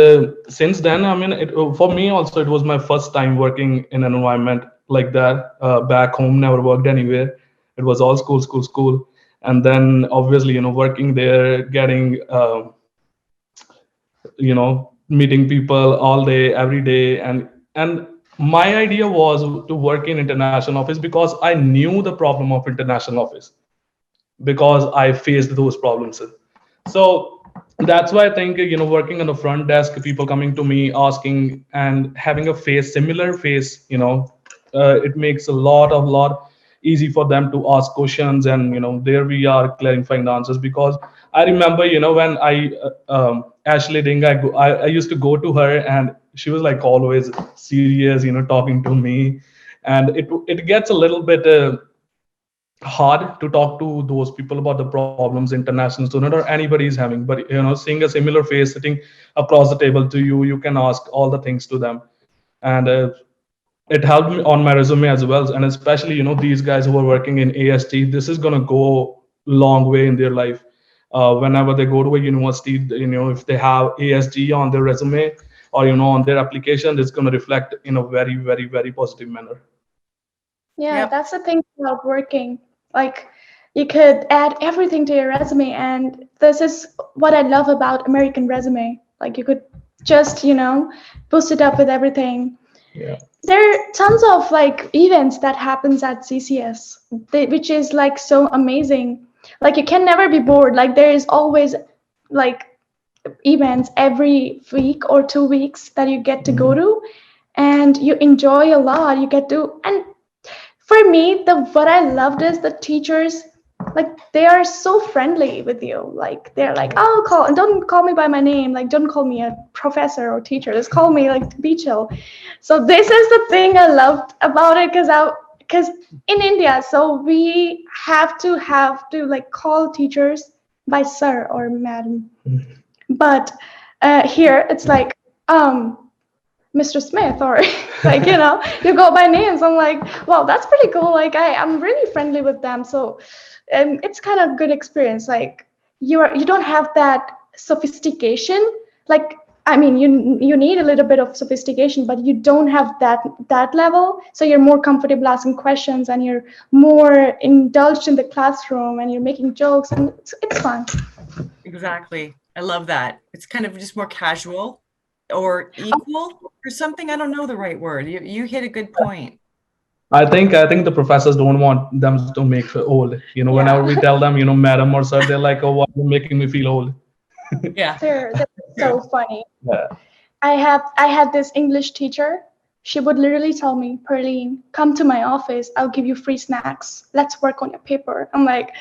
since then, I mean, for me also, it was my first time working in an environment like that. Back home, never worked anywhere. It was all school, school, school. And then obviously, working there, getting, meeting people all day, every day. And my idea was to work in international office because I knew the problem of international office, because I faced those problems. So that's why I think, working on the front desk, people coming to me asking and having a face, similar face, it makes a lot easy for them to ask questions. And, there we are clarifying the answers. Because I remember, when I Ashley Ding, I used to go to her, and she was like always serious, talking to me, and it gets a little bit hard to talk to those people about the problems international student or anybody is having. But seeing a similar face sitting across the table to you, you can ask all the things to them, and it helped me on my resume as well. And especially these guys who are working in AST, this is going to go long way in their life. Whenever they go to a university, if they have ASD on their resume or on their application, it's going to reflect in a very, very, very positive manner. Yeah, Yep. that's the thing about working. Like, you could add everything to your resume, and this is what I love about American resume. Like, you could just, boost it up with everything. Yeah. There are tons of like events that happens at CCS, which is like so amazing. Like, you can never be bored. Like, there is always like events every week or 2 weeks that you get to go to, and you enjoy a lot. You get to, and for me, what I loved is the teachers, like, they are so friendly with you. Like, they're like, oh, and don't call me by my name. Like, don't call me a professor or teacher. Just call me like be chill. So this is the thing I loved about it, because in India, so we have to like call teachers by sir or madam. But here it's like, Mr. Smith, or like, you go by names. I'm like, wow, that's pretty cool. Like, I'm really friendly with them. So it's kind of good experience. Like, you don't have that sophistication. Like, I mean, you need a little bit of sophistication, but you don't have that level. So you're more comfortable asking questions, and you're more indulged in the classroom, and you're making jokes, and it's fun. Exactly. I love that. It's kind of just more casual or equal or something. I don't know the right word. You hit a good point. I think the professors don't want them to make feel old. Whenever we tell them, madam or sir, they're like, oh, why are you making me feel old? Yeah. They're so funny. Yeah. I had this English teacher. She would literally tell me, Perline, come to my office. I'll give you free snacks. Let's work on your paper. I'm like,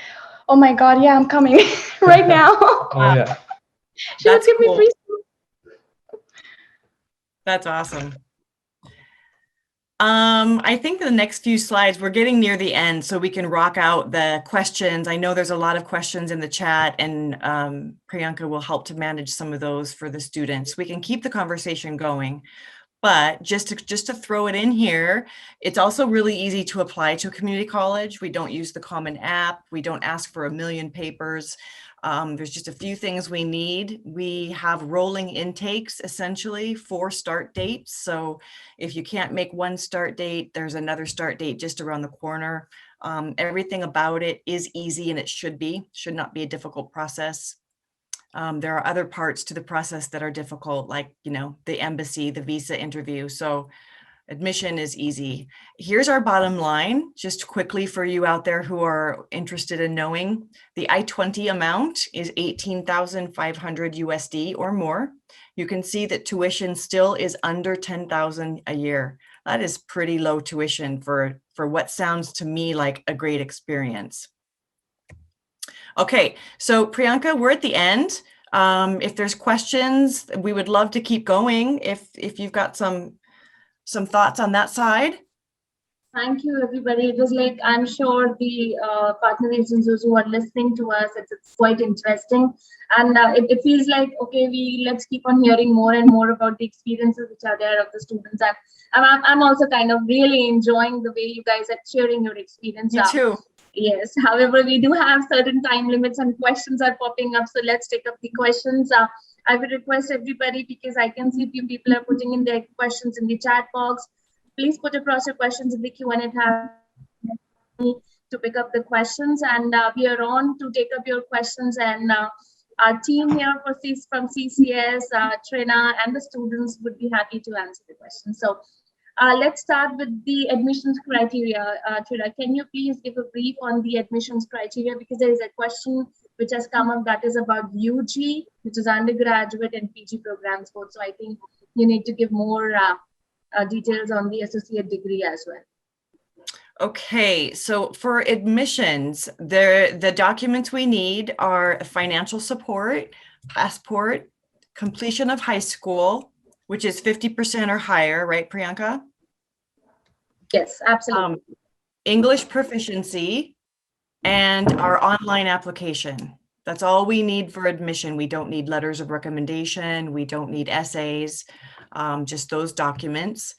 oh my God, yeah, I'm coming right now. Oh, yeah. She would give me free snacks. That's awesome. I think the next few slides, we're getting near the end, so we can rock out the questions. I know there's a lot of questions in the chat, and Priyanka will help to manage some of those for the students. We can keep the conversation going, but just to throw it in here, it's also really easy to apply to a community college. We don't use the Common App. We don't ask for a million papers. There's just a few things we need. We have rolling intakes, essentially 4 start dates. So if you can't make one start date, there's another start date just around the corner. Everything about it is easy, and it should not be a difficult process. There are other parts to the process that are difficult, like, the embassy, the visa interview. So admission is easy. Here's our bottom line, just quickly for you out there who are interested in knowing. The I-20 amount is 18,500 USD or more. You can see that tuition still is under 10,000 a year. That is pretty low tuition for what sounds to me like a great experience. Okay, so Priyanka, we're at the end. If there's questions, we would love to keep going. If you've got some thoughts on that side. Thank you, everybody. It was like, I'm sure the partner agencies who are listening to us, it's quite interesting. And it feels like, okay, let's keep on hearing more and more about the experiences which are there of the students. And I'm also kind of really enjoying the way you guys are sharing your experience. Me too. Yes. However, we do have certain time limits and questions are popping up. So let's take up the questions. I would request everybody, because I can see a few people are putting in their questions in the chat box. Please put across your questions in the Q&A tab to pick up the questions. And we are on to take up your questions. And our team here from CCS, Trina, and the students would be happy to answer the questions. So let's start with the admissions criteria. Trina, can you please give a brief on the admissions criteria? Because there is a question which has come up that is about UG, which is undergraduate and PG programs both. So I think you need to give more details on the associate degree as well. Okay, so for admissions, the documents we need are financial support, passport, completion of high school, which is 50% or higher, right, Priyanka? Yes, absolutely. English proficiency, and our online application. That's all we need for admission. We don't need letters of recommendation. We don't need essays, just those documents.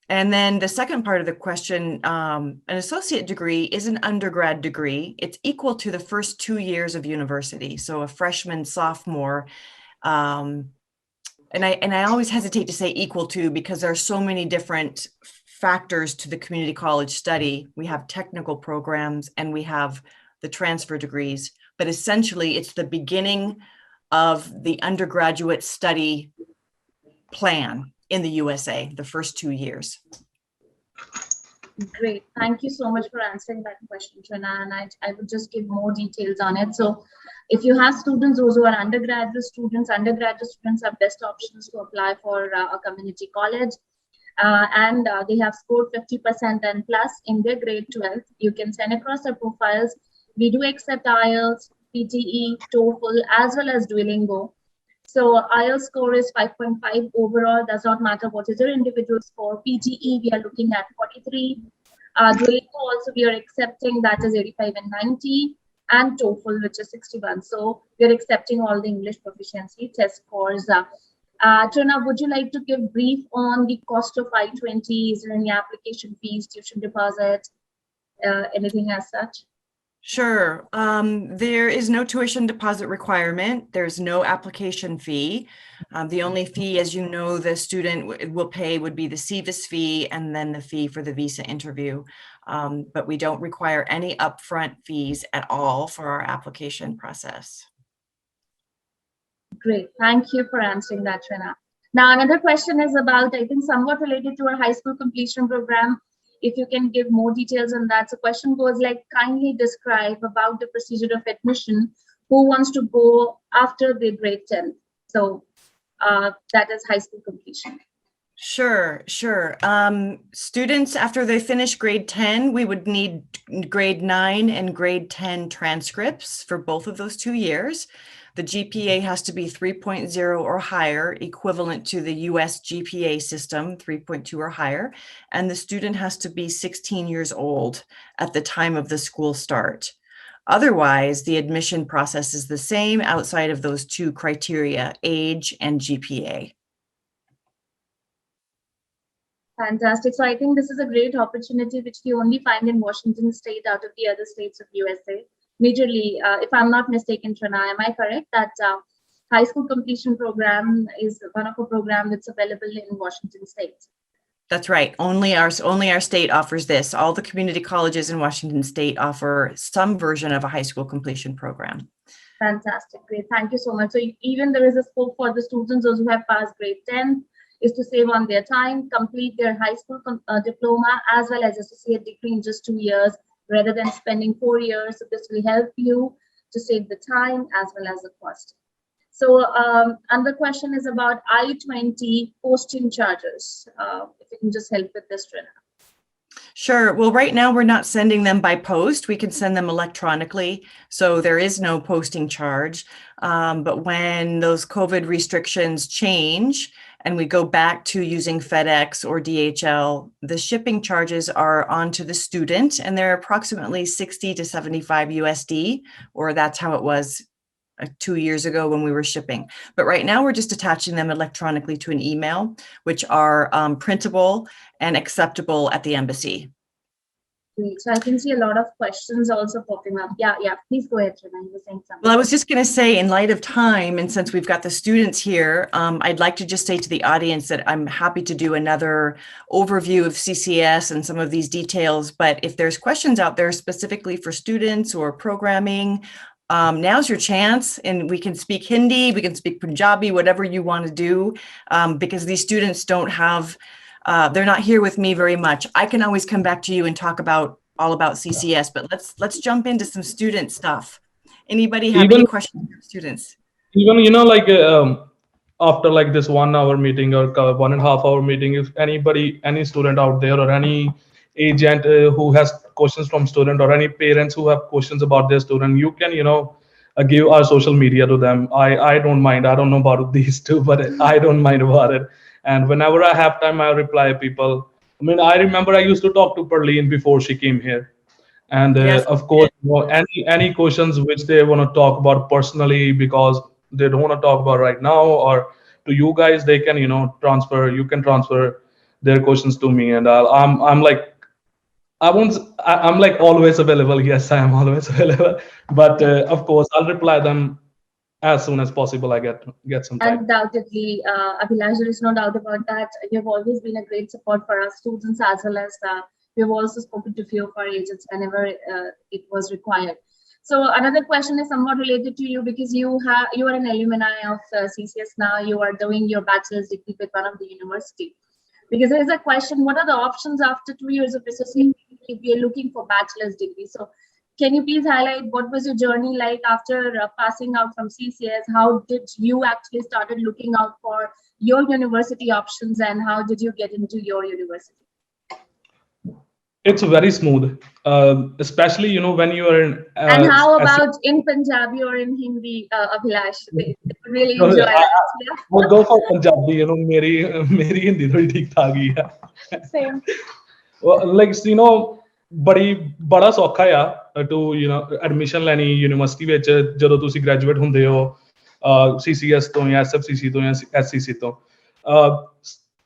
And then the second part of the question, an associate degree is an undergrad degree. It's equal to the first 2 years of university. So a freshman, sophomore, and I always hesitate to say equal to because there are so many different factors to the community college study. We have technical programs and we have the transfer degrees, but essentially it's the beginning of the undergraduate study plan in the USA, the first 2 years. Great. Thank you so much for answering that question, Trina. And I will just give more details on it. So if you have students, those who are undergraduate students are best options to apply for a community college. And they have scored 50% and plus in their grade 12. You can send across their profiles. We do accept IELTS, PTE, TOEFL, as well as Duolingo. So IELTS score is 5.5 overall. Does not matter what is your individual score. PTE, we are looking at 43. Duolingo also we are accepting, that is 85 and 90. And TOEFL, which is 61. So we are accepting all the English proficiency test scores. Trina, would you like to give brief on the cost of I20? Is there any application fees, tuition deposit, anything as such? Sure. There is no tuition deposit requirement. There's no application fee. The only fee, as you know, the student will pay would be the CVIS fee and then the fee for the visa interview. But we don't require any upfront fees at all for our application process. Great. Thank you for answering that, Trina. Now, another question is about, I think, somewhat related to our high school completion program. If you can give more details on that. So question goes like, kindly describe about the procedure of admission, who wants to go after the grade 10. So that is high school completion. Sure. Students, after they finish grade 10, we would need grade 9 and grade 10 transcripts for both of those 2 years. The GPA has to be 3.0 or higher, equivalent to the US GPA system, 3.2 or higher. And the student has to be 16 years old at the time of the school start. Otherwise, the admission process is the same outside of those two criteria, age and GPA. Fantastic. So I think this is a great opportunity, which we only find in Washington State out of the other states of USA. Majorly, if I'm not mistaken, Trina, am I correct that high school completion program is one of a program that's available in Washington State? That's right. Only our state offers this. All the community colleges in Washington State offer some version of a high school completion program. Fantastic. Great. Thank you so much. So even there is a scope for the students, those who have passed grade 10, is to save on their time, complete their high school diploma as well as associate degree in just 2 years, rather than spending 4 years. So this will help you to save the time as well as the cost. So another question is about I20 posting charges. If you can just help with this, Trina. Sure. Well, right now we're not sending them by post. We can send them electronically. So there is no posting charge. But when those COVID restrictions change and we go back to using FedEx or DHL, the shipping charges are onto the student, and they're approximately 60 to 75 USD, or that's how it was 2 years ago when we were shipping. But right now we're just attaching them electronically to an email, which are printable and acceptable at the embassy. Great. So I can see a lot of questions also popping up. Yeah, please go ahead, Trina. You were saying something. Well, I was just going to say, in light of time, and since we've got the students here, I'd like to just say to the audience that I'm happy to do another overview of CCS and some of these details. But if there's questions out there specifically for students or programming, now's your chance, and we can speak Hindi, we can speak Punjabi, whatever you want to do, because these students don't have, they're not here with me very much. I can always come back to you and talk about all about CCS, but let's jump into some student stuff. Anybody have any questions for students? Even, after like this 1 hour meeting or 1.5 hour meeting, if any student out there or any agent who has questions from student or any parents who have questions about their student, you can, give our social media to them. I don't mind. I don't know about these two, but I don't mind about it. And whenever I have time, I reply people. I mean, I remember I used to talk to Perlene before she came here, and Yes. of course, any questions which they want to talk about personally because they don't want to talk about right now, or to you guys, they can transfer. You can transfer their questions to me, and I'm like I won't. I'm like always available. Yes, I am always available. But of course, I'll reply them as soon as possible. I get some time. Undoubtedly, Abhilash, there is no doubt about that. You have always been a great support for our students, as well as we have also spoken to few of our agents whenever it was required. So another question is somewhat related to you, because you are an alumni of CCS now. You are doing your bachelor's degree with one of the university. Because there is a question, what are the options after 2 years of associate if you're looking for bachelor's degree? So can you please highlight what was your journey like after passing out from CCS? How did you actually started looking out for your university options, and how did you get into your university? It's very smooth, especially when you are in. And how about in Punjabi or in Hindi, Abhilash? They really enjoy that. Yeah. We'll go for Punjabi. मेरी हिंदी थोड़ी ठीक ठाक ही है. Same. Like ਬੜਾ ਸੌਖਾ ਆ two admission ਲੈਣੀ university ਵਿੱਚ ਜਦੋਂ ਤੁਸੀਂ ਗ੍ਰੈਜੂਏਟ ਹੁੰਦੇ ਹੋ CCS ਤੋਂ ਜਾਂ SFCC ਤੋਂ ਜਾਂ SCC ਤੋਂ.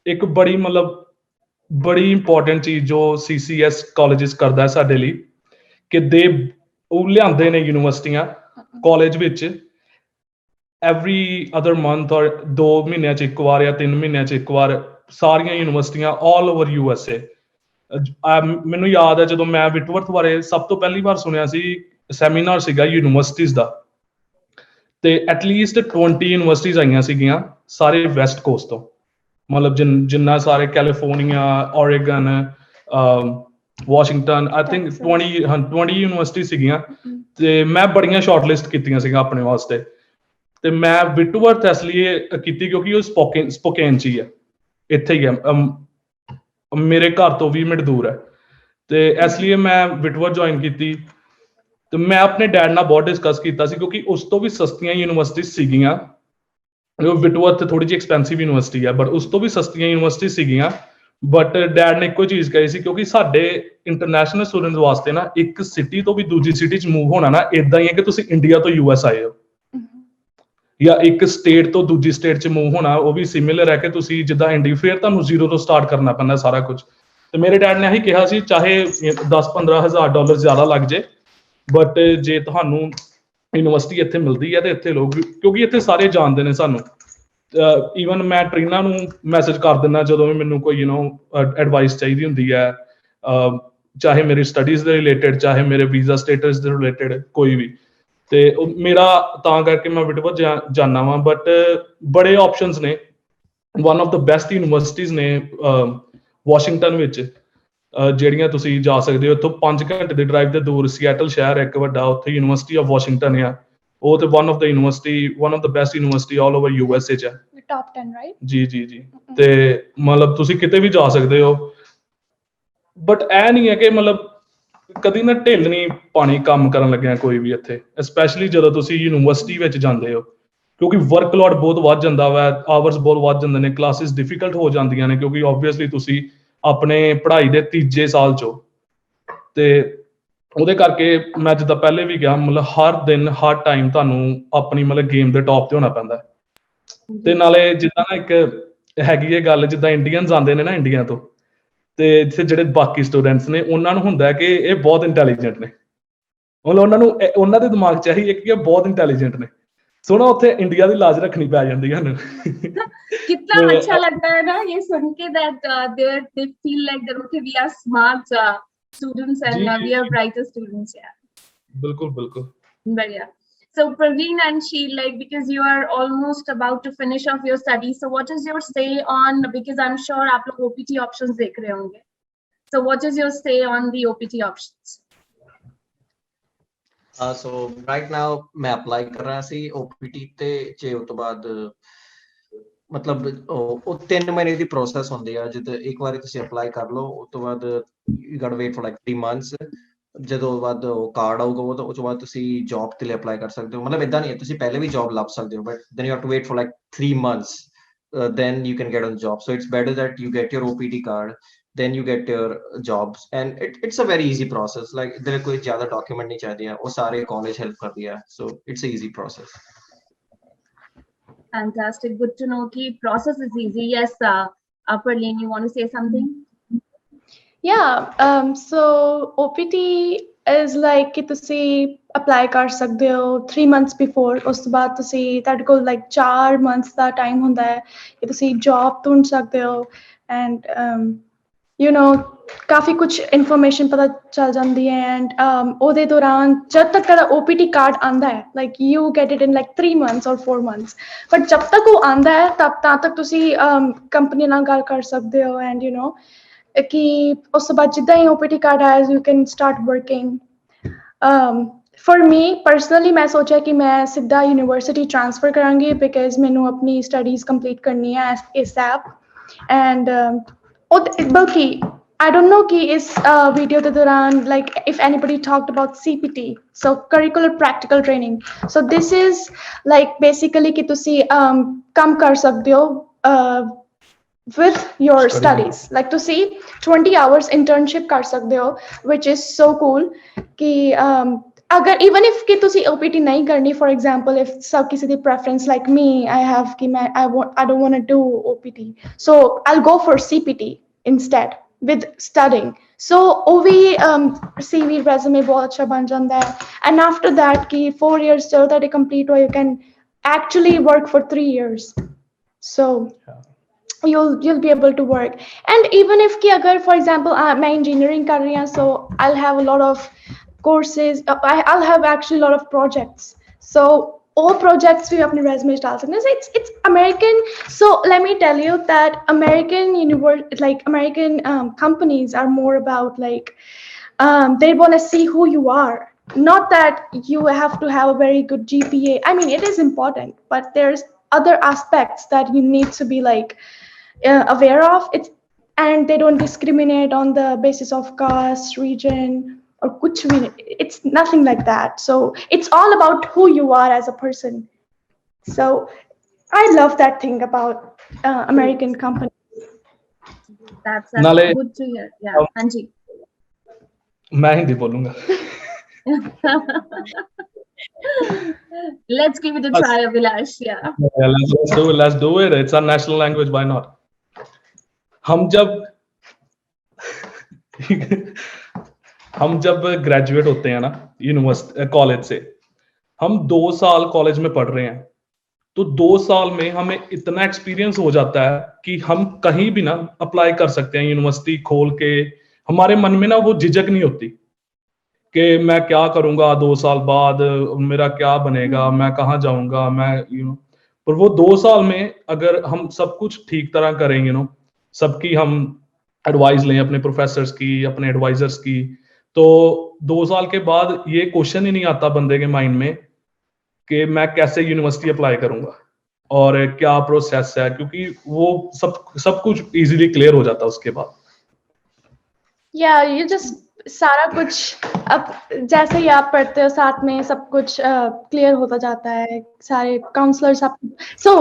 ਇੱਕ ਬੜੀ ਇੰਪੋਰਟੈਂਟ ਚੀਜ਼ ਜੋ CCS ਕਾਲਜਸ ਕਰਦਾ ਹੈ ਸਾਡੇ ਲਈ ਕਿ ਉਹ ਲਿਆਉਂਦੇ ਨੇ ਯੂਨੀਵਰਸਿਟੀਆਂ ਕਾਲਜ ਵਿੱਚ ਐਵਰੀ ਅਦਰ ਮੰਥ ਔਰ 2 ਮਹੀਨਿਆਂ 'ਚ ਇੱਕ ਵਾਰ ਜਾਂ 3 ਮਹੀਨਿਆਂ 'ਚ ਇੱਕ ਵਾਰ ਸਾਰੀਆਂ ਯੂਨੀਵਰਸਿਟੀਆਂ ਆਲ ਓਵਰ USA. ਮੈਨੂੰ ਯਾਦ ਹੈ ਜਦੋਂ ਮੈਂ ਵਿਟਵਰਥ ਬਾਰੇ ਸਭ ਤੋਂ ਪਹਿਲੀ ਵਾਰ ਸੁਣਿਆ ਸੀ, ਸੈਮੀਨਾਰ ਸੀਗਾ ਯੂਨੀਵਰਸਿਟੀਜ਼ ਦਾ, ਤੇ ਐਟਲੀਸਟ 20 ਯੂਨੀਵਰਸਿਟੀਜ਼ ਆਈਆਂ ਸੀਗੀਆਂ ਸਾਰੇ ਵੈਸਟ ਕੋਸਟ ਤੋਂ, ਮਤਲਬ ਜਿੰਨਾ ਸਾਰੇ California, Oregon, Washington, I think 20 university ਸੀਗੀਆਂ, ਤੇ ਮੈਂ ਬੜੀਆਂ ਸ਼ਾਰਟਲਿਸਟ ਕੀਤੀਆਂ ਸੀਗੀਆਂ ਆਪਣੇ ਵਾਸਤੇ. ਤੇ ਮੈਂ ਵਿਟਵਰਥ ਇਸ ਲਈ ਕੀਤੀ ਕਿਉਂਕਿ ਉਹ ਸਪੋਕੇਨ 'ਚ ਹੀ ਹੈ, ਇੱਥੇ ਹੀ ਹੈ, ਮੇਰੇ ਘਰ ਤੋਂ 20 ਮਿੰਟ ਦੂਰ ਹੈ, ਤੇ ਇਸ ਲਈ ਮੈਂ ਵਿਟਵਰਥ ਜੁਆਇਨ ਕੀਤੀ. ਤੇ ਮੈਂ ਆਪਣੇ ਡੈਡ ਨਾਲ ਬਹੁਤ ਡਿਸਕਸ ਕੀਤਾ ਸੀ ਕਿਉਂਕਿ ਉਸ ਤੋਂ ਵੀ ਸਸਤੀਆਂ ਯੂਨੀਵਰਸਿਟੀ ਸੀਗੀਆਂ. ਵਿਟਵਰਥ ਥੋੜੀ ਜਿਹੀ ਐਕਸਪੈਂਸਿਵ ਯੂਨੀਵਰਸਿਟੀ ਹੈ, ਬਟ ਉਸ ਤੋਂ ਵੀ ਸਸਤੀਆਂ ਯੂਨੀਵਰਸਿਟੀ ਸੀਗੀਆਂ. ਬਟ ਡੈਡ ਨੇ ਇੱਕੋ ਚੀਜ਼ ਕਹੀ ਸੀ, ਕਿਉਂਕਿ ਸਾਡੇ ਇੰਟਰਨੈਸ਼ਨਲ ਸਟੂਡੈਂਟਸ ਵਾਸਤੇ ਨਾ ਇੱਕ ਸਿਟੀ ਤੋਂ ਵੀ ਦੂਜੀ ਸਿਟੀ 'ਚ ਮੂਵ ਹੋਣਾ ਨਾ ਏਦਾਂ ਹੀ ਹੈ ਕਿ ਤੁਸੀਂ ਇੰਡੀਆ ਤੋਂ US ਆਏ ਹੋ, ਜਾਂ ਇੱਕ ਸਟੇਟ ਤੋਂ ਦੂਜੀ ਸਟੇਟ 'ਚ ਮੂਵ ਹੋਣਾ ਉਹ ਵੀ ਸਿਮਿਲਰ ਹੈ ਕਿ ਤੁਸੀਂ ਜਿੱਦਾਂ ਇੰਡੀਆ, ਫਿਰ ਤੁਹਾਨੂੰ ਜ਼ੀਰੋ ਤੋਂ ਸਟਾਰਟ ਕਰਨਾ ਪੈਂਦਾ ਸਾਰਾ ਕੁਝ. ਤੇ ਮੇਰੇ ਡੈਡ ਨੇ ਇਹੀ ਕਿਹਾ ਸੀ, ਚਾਹੇ $10-15,000 ਜ਼ਿਆਦਾ ਲੱਗ ਜੇ, ਬਟ ਜੇ ਤੁਹਾਨੂੰ ਯੂਨੀਵਰਸਿਟੀ ਇੱਥੇ ਮਿਲਦੀ ਹੈ ਤੇ ਇੱਥੇ ਲੋਕ, ਕਿਉਂਕਿ ਇੱਥੇ ਸਾਰੇ ਜਾਣਦੇ ਨੇ ਸਾਨੂੰ. ਈਵਨ ਮੈਂ ਟ੍ਰੀਨਾ ਨੂੰ ਮੈਸੇਜ ਕਰ ਦਿੰਦਾ ਜਦੋਂ ਵੀ ਮੈਨੂੰ ਕੋਈ ਐਡਵਾਈਸ ਚਾਹੀਦੀ ਹੁੰਦੀ ਹੈ, ਚਾਹੇ ਮੇਰੀ ਸਟੱਡੀਜ਼ ਦੇ ਰਿਲੇਟਡ, ਚਾਹੇ ਮੇਰੇ ਵੀਜ਼ਾ ਸਟੇਟਸ ਦੇ ਰਿਲੇਟਡ, ਕੋਈ ਵੀ. ਤੇ ਮੇਰਾ ਤਾਂ ਕਰਕੇ ਮੈਂ ਵਿਟਵਰਥ ਜਾਣਾ ਵਾਂ. ਬਟ ਬੜੇ ਆਪਸ਼ਨਸ ਨੇ, one of the best universities ਨੇ ਵਾਸ਼ਿੰਗਟਨ ਵਿੱਚ, ਜਿਹੜੀਆਂ ਤੁਸੀਂ ਜਾ ਸਕਦੇ ਹੋ. ਇੱਥੋਂ 5 ਘੰਟੇ ਦੇ ਡਰਾਈਵ ਦੇ ਦੂਰ ਸਿਐਟਲ ਸ਼ਹਿਰ ਇੱਕ ਵੱਡਾ, ਉੱਥੇ ਯੂਨੀਵਰਸਿਟੀ ਆਫ ਵਾਸ਼ਿੰਗਟਨ ਆ. ਉਹ ਤੇ one of the best university all over USA 'ਚ ਹੈ. Top 10, right? ਜੀ. ਤੇ ਮਤਲਬ ਤੁਸੀਂ ਕਿਤੇ ਵੀ ਜਾ ਸਕਦੇ ਹੋ, ਬਟ ਇਹ ਨਹੀਂ ਹੈ ਕਿ ਮਤਲਬ ਕਦੀ ਨਾ ਢਿੱਲ ਨਹੀਂ ਪਾਣੀ ਕੰਮ ਕਰਨ ਲੱਗਿਆ ਕੋਈ ਵੀ ਇੱਥੇ, ਸਪੈਸ਼ਲੀ ਜਦੋਂ ਤੁਸੀਂ ਯੂਨੀਵਰਸਿਟੀ ਵਿੱਚ ਜਾਂਦੇ ਹੋ, ਕਿਉਂਕਿ ਵਰਕ ਲੋਡ ਬਹੁਤ ਵੱਧ ਜਾਂਦਾ ਵਾ, ਆਵਰਸ ਬਹੁਤ ਵੱਧ ਜਾਂਦੇ ਨੇ, ਕਲਾਸਿਸ ਡਿਫੀਕਲਟ ਹੋ ਜਾਂਦੀਆਂ ਨੇ, ਕਿਉਂਕਿ ਓਬਵੀਅਸਲੀ ਤੁਸੀਂ ਆਪਣੇ ਪੜ੍ਹਾਈ ਦੇ 3ਜੇ ਸਾਲ 'ਚੋਂ. ਤੇ ਉਹਦੇ ਕਰਕੇ ਮੈਂ ਜਿੱਦਾਂ ਪਹਿਲੇ ਵੀ ਕਿਹਾ, ਮਤਲਬ ਹਰ ਦਿਨ ਹਰ ਟਾਈਮ ਤੁਹਾਨੂੰ ਆਪਣੀ ਮਤਲਬ ਗੇਮ ਦੇ ਟੌਪ ਤੇ ਹੋਣਾ ਪੈਂਦਾ. ਤੇ ਨਾਲੇ ਜਿੱਦਾਂ ਨਾ ਇੱਕ ਹੈਗੀ ਇਹ ਗੱਲ, ਜਿੱਦਾਂ ਇੰਡੀਅਨਸ ਆਉਂਦੇ ਨੇ ਨਾ ਇੰਡੀਆ ਤੋਂ, ਤੇ ਇੱਥੇ ਜਿਹੜੇ ਬਾਕੀ ਸਟੂਡੈਂਟਸ ਨੇ ਉਹਨਾਂ ਨੂੰ ਹੁੰਦਾ ਕਿ ਇਹ ਬਹੁਤ ਇੰਟੈਲੀਜੈਂਟ ਨੇ, ਮਤਲਬ ਉਹਨਾਂ ਦੇ ਦਿਮਾਗ 'ਚ ਇਹੀ ਇੱਕ ਕਿ ਇਹ ਬਹੁਤ ਇੰਟੈਲੀਜੈਂਟ ਨੇ. ਸੋ ਨਾ ਉੱਥੇ ਇੰਡੀਆ ਦੀ ਲਾਜ ਰੱਖਣੀ ਪੈ ਜਾਂਦੀ ਹੈ। कितना अच्छा लगता है ना ये सुन के that they feel like that okay we are smart students and we are brighter students. Yeah, बिल्कुल. But yeah, so Praveen and Sheel, like because you are almost about to finish off your studies, so what is your say on, because I'm sure aap log OPT options dekh rahe honge, so what is your say on the OPT options? So right now मैं apply कर रहा सी OPT ਤੇ ਜੇ ਉਸ ਤੋਂ ਬਾਅਦ ਮਤਲਬ ਉਹ 3 ਮਹੀਨੇ ਦੀ ਪ੍ਰੋਸੈਸ ਹੁੰਦੀ ਆ। ਜਦ ਇੱਕ ਵਾਰੀ ਤੁਸੀਂ ਅਪਲਾਈ ਕਰ ਲਓ ਉਸ ਤੋਂ ਬਾਅਦ you gotta wait for like 3 months ਜਦੋਂ ਬਾਅਦ ਉਹ ਕਾਰਡ ਆਊਗਾ ਉਹ ਤੋਂ ਬਾਅਦ ਤੁਸੀਂ ਜੌਬ ਤੇ ਲਈ ਅਪਲਾਈ ਕਰ ਸਕਦੇ ਹੋ ਮਤਲਬ ਇਦਾਂ ਨਹੀਂ ਹੈ ਤੁਸੀਂ ਪਹਿਲੇ ਵੀ ਜੌਬ ਲੱਭ ਸਕਦੇ ਹੋ but then you have to wait for like 3 months then you can get on job so it's better that you get your OPT card then you get your jobs and it's a very easy process like there ਕੋਈ ਜ਼ਿਆਦਾ document ਨਹੀਂ ਚਾਹੀਦੇ ਆ ਉਹ ਸਾਰੇ college help ਕਰਦੀ ਆ so it's a easy process. Fantastic. Good to know ki process is easy. Yes, Perlene, you want to say something? Yeah, so OPT is like ਕਿ ਤੁਸੀਂ ਅਪਲਾਈ ਕਰ ਸਕਦੇ ਹੋ 3 months before ਉਸ ਤੋਂ ਬਾਅਦ ਤੁਸੀਂ ਤੁਹਾਡੇ ਕੋਲ like 4 months ਦਾ ਟਾਈਮ ਹੁੰਦਾ ਹੈ ਕਿ ਤੁਸੀਂ ਜੌਬ ਢੂੰਢ ਸਕਦੇ ਹੋ and you know ਕਾਫੀ ਕੁਝ ਇਨਫੋਰਮੇਸ਼ਨ ਪਤਾ ਚੱਲ ਜਾਂਦੀ ਹੈ ਐਂਡ ਉਹਦੇ ਦੌਰਾਨ ਜਦ ਤੱਕ ਤੁਹਾਡਾ OPT ਕਾਰਡ ਆਉਂਦਾ ਹੈ like you get it in like 3 months or 4 months but ਜਦ ਤੱਕ ਉਹ ਆਉਂਦਾ ਹੈ ਤਾਂ ਤੱਕ ਤੁਸੀਂ ਕੰਪਨੀ ਨਾਲ ਗੱਲ ਕਰ ਸਕਦੇ ਹੋ and you know ਕਿ ਉਸ ਤੋਂ ਬਾਅਦ ਜਿੱਦਾਂ ਹੀ OPT ਕਾਰਡ ਆਇਆ you can start working. For me personally ਮੈਂ ਸੋਚਿਆ ਕਿ ਮੈਂ ਸਿੱਧਾ ਯੂਨੀਵਰਸਿਟੀ ਟ੍ਰਾਂਸਫਰ ਕਰਾਂਗੀ because ਮੈਨੂੰ ਆਪਣੀ ਸਟੱਡੀਜ਼ ਕੰਪਲੀਟ ਕਰਨੀ ਹੈ ASAP and ਬਲਕਿ I don't know ਕਿ ਇਸ ਵੀਡੀਓ ਦੇ ਦੌਰਾਨ like if anybody talked about CPT so curricular practical training so this is like basically ਕਿ ਤੁਸੀਂ ਕੰਮ ਕਰ ਸਕਦੇ ਹੋ with your studies like to see 20 hours internship kar sakde ho which is so cool ki agar even if ki tusi OPT nahi karni for example if sab kisi di preference like me I have ki I don't want to do OPT so I'll go for CPT instead with studying so OV CV resume bahut acha ban janda hai and after that ki 4 years till that complete or you can actually work for 3 years so you'll be able to work and even if ki agar for example मैं engineering कर रही हूँ so I'll have a lot of courses I'll have actually a lot of projects so all projects we अपने resume डाल सकते हैं it's American so let me tell you that American companies are more about like they want to see who you are not that you have to have a very good GPA I mean it is important but there's other aspects that you need to be like aware of it and they don't discriminate on the basis of caste region or kuch bhi it's nothing like that so it's all about who you are as a person so I love that thing about American companies. That's Nale, good to hear. Yeah, Anji. मैं हिंदी बोलूंगा. Let's give it a try, Abhilash. Yeah. Let's do it. It's our national language. Why not? हम जब graduate होते हैं ना university college से हम 2 साल कॉलेज में पढ़ रहे हैं तो 2 साल में हमें इतना एक्सपीरियंस हो जाता है कि हम कहीं भी ना अप्लाई कर सकते हैं यूनिवर्सिटी खोल के हमारे मन में ना वो झिझक नहीं होती कि मैं क्या करूंगा 2 साल बाद मेरा क्या बनेगा मैं कहाँ जाऊंगा मैं पर वो 2 साल में अगर हम सब कुछ ठीक तरह करेंगे सबकी हम एडवाइस लें अपने प्रोफेसर्स की अपने एडवाइजर्स की तो 2 साल के बाद ये क्वेश्चन ही नहीं आता बंदे के माइंड में कि मैं कैसे यूनिवर्सिटी अप्लाई करूंगा और क्या प्रोसेस है क्योंकि वो सब कुछ इजीली क्लियर हो जाता है उसके बाद. Yeah, you just सारा कुछ अब जैसे ही आप पढ़ते हो साथ में सब कुछ क्लियर होता जाता है सारे काउंसलर्स आप so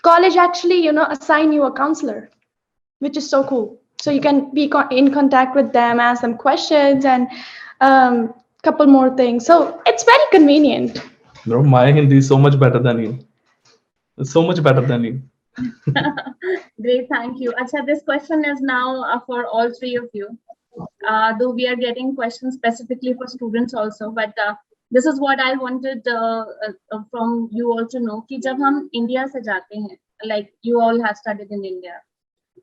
college actually assign you a counselor which is so cool so you can be in contact with them ask them questions and couple more things so it's very convenient. Bro, my Hindi is so much better than you. It's so much better than you. Great, thank you. Acha, this question is now for all three of you. Though we are getting questions specifically for students also, but this is what I wanted from you all to know. कि जब हम India से जाते हैं, like you all have studied in India.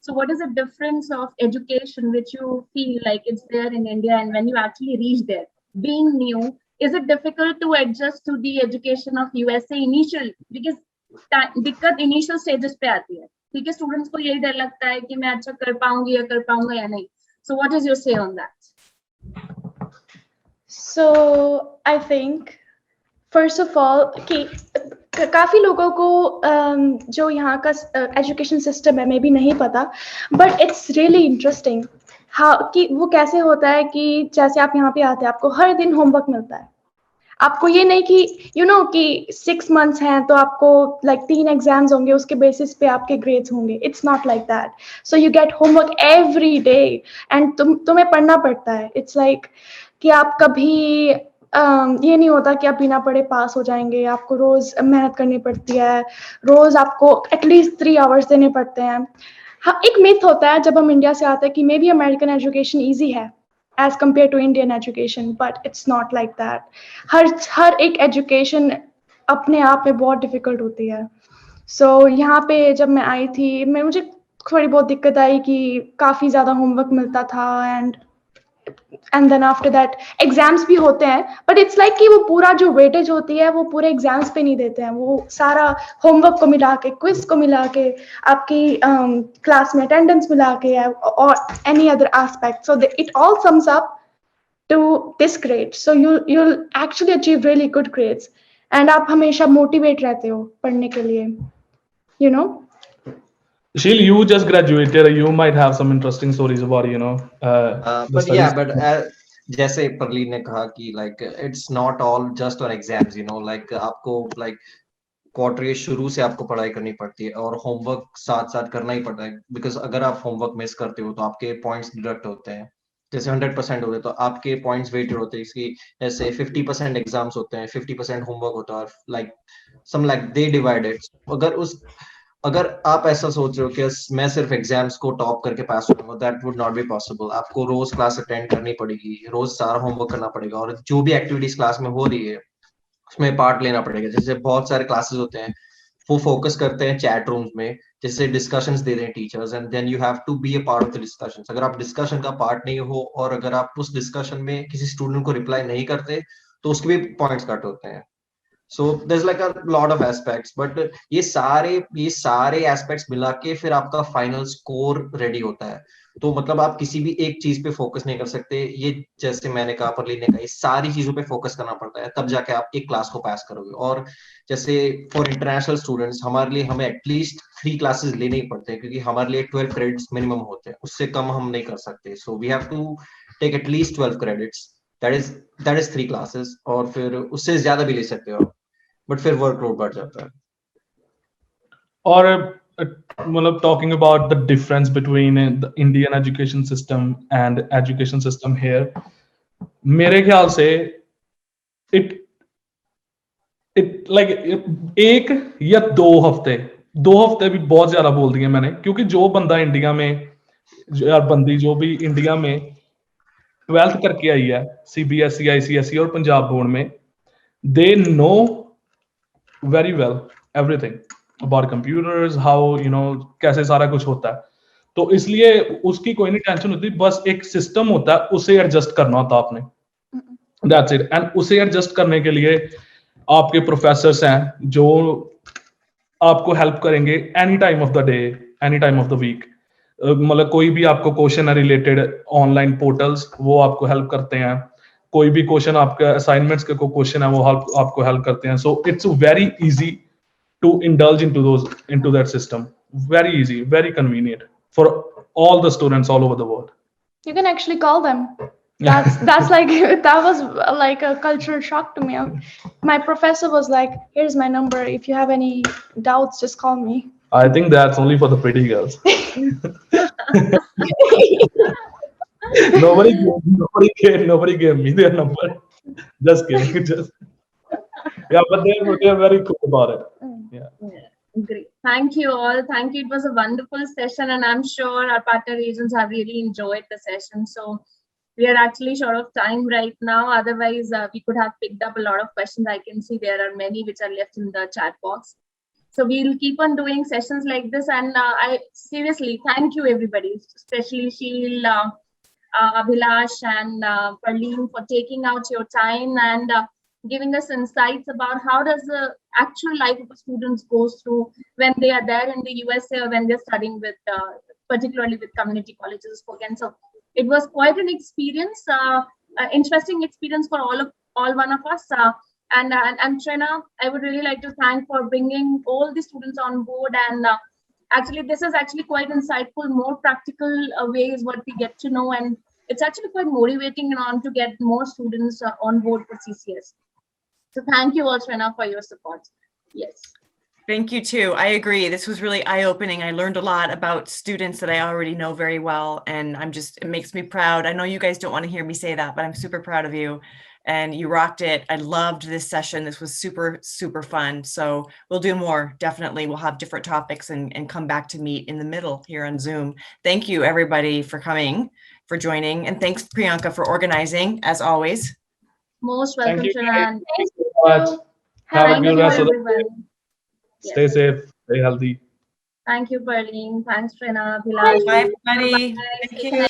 So what is the difference of education which you feel like it's there in India and when you actually reach there? Being new, is it difficult to adjust to the education of USA initially? Because दिक्कत initial stages पे आती है. ठीक है, students को यही डर लगता है कि मैं अच्छा कर पाऊंगी या कर पाऊंगा या नहीं. So what is your say on that? So I think first of all कि काफी लोगों को जो यहाँ का एजुकेशन सिस्टम है मे बी नहीं पता but it's really interesting कि वो कैसे होता है कि जैसे आप यहाँ पे आते हैं, आपको हर दिन होमवर्क मिलता है। आपको ये नहीं कि कि 6 months हैं तो आपको लाइक 3 एग्जाम्स होंगे, उसके बेसिस पे आपके ग्रेड्स होंगे। It's not like that. So you get homework every day and तुम्हें पढ़ना पड़ता है। इट्स लाइक कि आप कभी ये नहीं होता कि आप बिना पढ़े पास हो जाएंगे। आपको रोज मेहनत करनी पड़ती है, रोज आपको एटलीस्ट 3 hours देने पड़ते हैं। हाँ, एक मिथ होता है जब हम इंडिया से आते हैं कि may be American education easy है as compared to Indian education, but it's not like that. हर एक एजुकेशन अपने आप में बहुत डिफिकल्ट होती है। सो यहाँ पे जब मैं आई थी, मुझे थोड़ी बहुत दिक्कत आई कि काफ़ी ज़्यादा होमवर्क मिलता था and then after that exams भी होते हैं, बट इट्स लाइक कि वो पूरा जो वेटेज होती है वो पूरे एग्जाम्स पे नहीं देते हैं। वो सारा होमवर्क को मिला के, क्विज को मिला के, आपकी क्लास में अटेंडेंस मिला के और any other aspect, so it all sums up to this grade. So you'll actually achieve really good grades and आप हमेशा मोटिवेट रहते हो पढ़ने के लिए, you know. Sheil, you just graduated. You might have some interesting stories about, the But studies. yeah, but जैसे परलीन ने कहा कि like it's not all just on exams, like आपको like क्वार्टर शुरू से आपको पढ़ाई करनी पड़ती है और होमवर्क साथ साथ करना ही पड़ता है, बिकॉज अगर आप होमवर्क मिस करते हो तो आपके पॉइंट्स डिडक्ट होते हैं। जैसे 100% होते तो आपके पॉइंट्स वेटेड होते हैं, इसकी जैसे 50% एग्जाम्स होते हैं, 50% होमवर्क होता है, like some like they divided. अगर आप ऐसा सोच रहे हो कि मैं सिर्फ एग्जाम्स को टॉप करके पास होऊंगा, that would not be possible. आपको रोज क्लास अटेंड करनी पड़ेगी, रोज सारा होमवर्क करना पड़ेगा, और जो भी एक्टिविटीज क्लास में हो रही है उसमें पार्ट लेना पड़ेगा। जैसे बहुत सारे क्लासेस होते हैं, वो फोकस करते हैं चैट रूम्स में, जैसे डिस्कशंस दे रहे हैं teachers, and then you have to be a part of the discussions. अगर आप डिस्कशन का पार्ट नहीं हो और अगर आप उस डिस्कशन में किसी स्टूडेंट को रिप्लाई नहीं करते तो उसके भी पॉइंट्स कट होते हैं। So there is like a lot of aspects, but ये सारे एस्पेक्ट्स मिला के फिर आपका फाइनल स्कोर रेडी होता है। तो मतलब आप किसी भी एक चीज पे फोकस नहीं कर सकते। ये जैसे मैंने कहा, परलीन ने कहा, ये सारी चीजों पे फोकस करना पड़ता है, तब जाके आप एक क्लास को पास करोगे। और जैसे फॉर इंटरनेशनल स्टूडेंट्स हमारे लिए हमें एटलीस्ट 3 क्लासेस लेने ही पड़ते हैं, क्योंकि हमारे लिए 12 क्रेडिट्स मिनिमम होते हैं, उससे कम हम नहीं कर सकते। So we have to take at least 12 credits, that is 3 classes, और फिर उससे ज्यादा भी ले सकते हो, बट फिर वर्कलोड बढ़ जाता है। Or मतलब talking about the difference between the Indian education system and education system here, मेरे ख्याल से it like एक या 2 हफ्ते भी बहुत ज्यादा बोल दिए मैंने, क्योंकि जो बंदा इंडिया में या बंदी जो भी इंडिया में 12th करके आई है CBSE ICSE और पंजाब बोर्ड में, they know very well everything about computers, how कैसे सारा कुछ होता है। तो इसलिए उसकी कोई नहीं टेंशन होती, बस एक सिस्टम होता है, उसे एडजस्ट करना होता है आपने, दैट्स इट। एंड उसे एडजस्ट करने के लिए आपके प्रोफेसर्स हैं जो आपको हेल्प करेंगे any time of the day, any time of the week. मतलब कोई भी आपको क्वेश्चन है रिलेटेड, ऑनलाइन पोर्टल्स वो आपको हेल्प करते हैं। कोई भी क्वेश्चन आपके असाइनमेंट्स के कोई क्वेश्चन है वो आपको हेल्प करते हैं। So it's very easy to indulge into that system. Very easy, very convenient for all the students all over the world. You can actually call them. That's like that was like a cultural shock to me. My professor was like, "Here's my number. If you have any doubts, just call me." I think that's only for the pretty girls. Nobody gave me their number. Just kidding. Yeah, but they're very cool about it. Yeah. Great. Thank you all. Thank you. It was a wonderful session, and I'm sure our partner agents have really enjoyed the session. So we are actually short of time right now. Otherwise, we could have picked up a lot of questions. I can see there are many which are left in the chat box. So we'll keep on doing sessions like this. And I seriously thank you, everybody, especially Sheil, Abhilash, and Parleen, for taking out your time and giving us insights about how does the actual life of a student goes through when they are there in the USA or when they're studying with, particularly with community colleges of Spokane. So it was quite an experience, interesting experience for all one of us. And Trina, I would really like to thank for bringing all the students on board and Actually, this is actually quite insightful, more practical ways what we get to know, and it's actually quite motivating and on to get more students on board for CCS. So thank you all, Shrena, for your support. Yes. Thank you too. I agree. This was really eye-opening. I learned a lot about students that I already know very well, and it makes me proud. I know you guys don't want to hear me say that, but I'm super proud of you, and you rocked it. I loved this session. This was super, super fun. So we'll do more. Definitely. We'll have different topics and come back to meet in the middle here on Zoom. Thank you everybody for coming, for joining, and thanks Priyanka for organizing as always. Most Thank welcome, you, Shrena. guys. And Thank you so much. Have a thank good you, rest of the day. everyone. Stay Yes. safe, stay healthy. Thank you, Perlene. Thanks, Shrena, Bilal. Bye everybody. Bye. Thank you.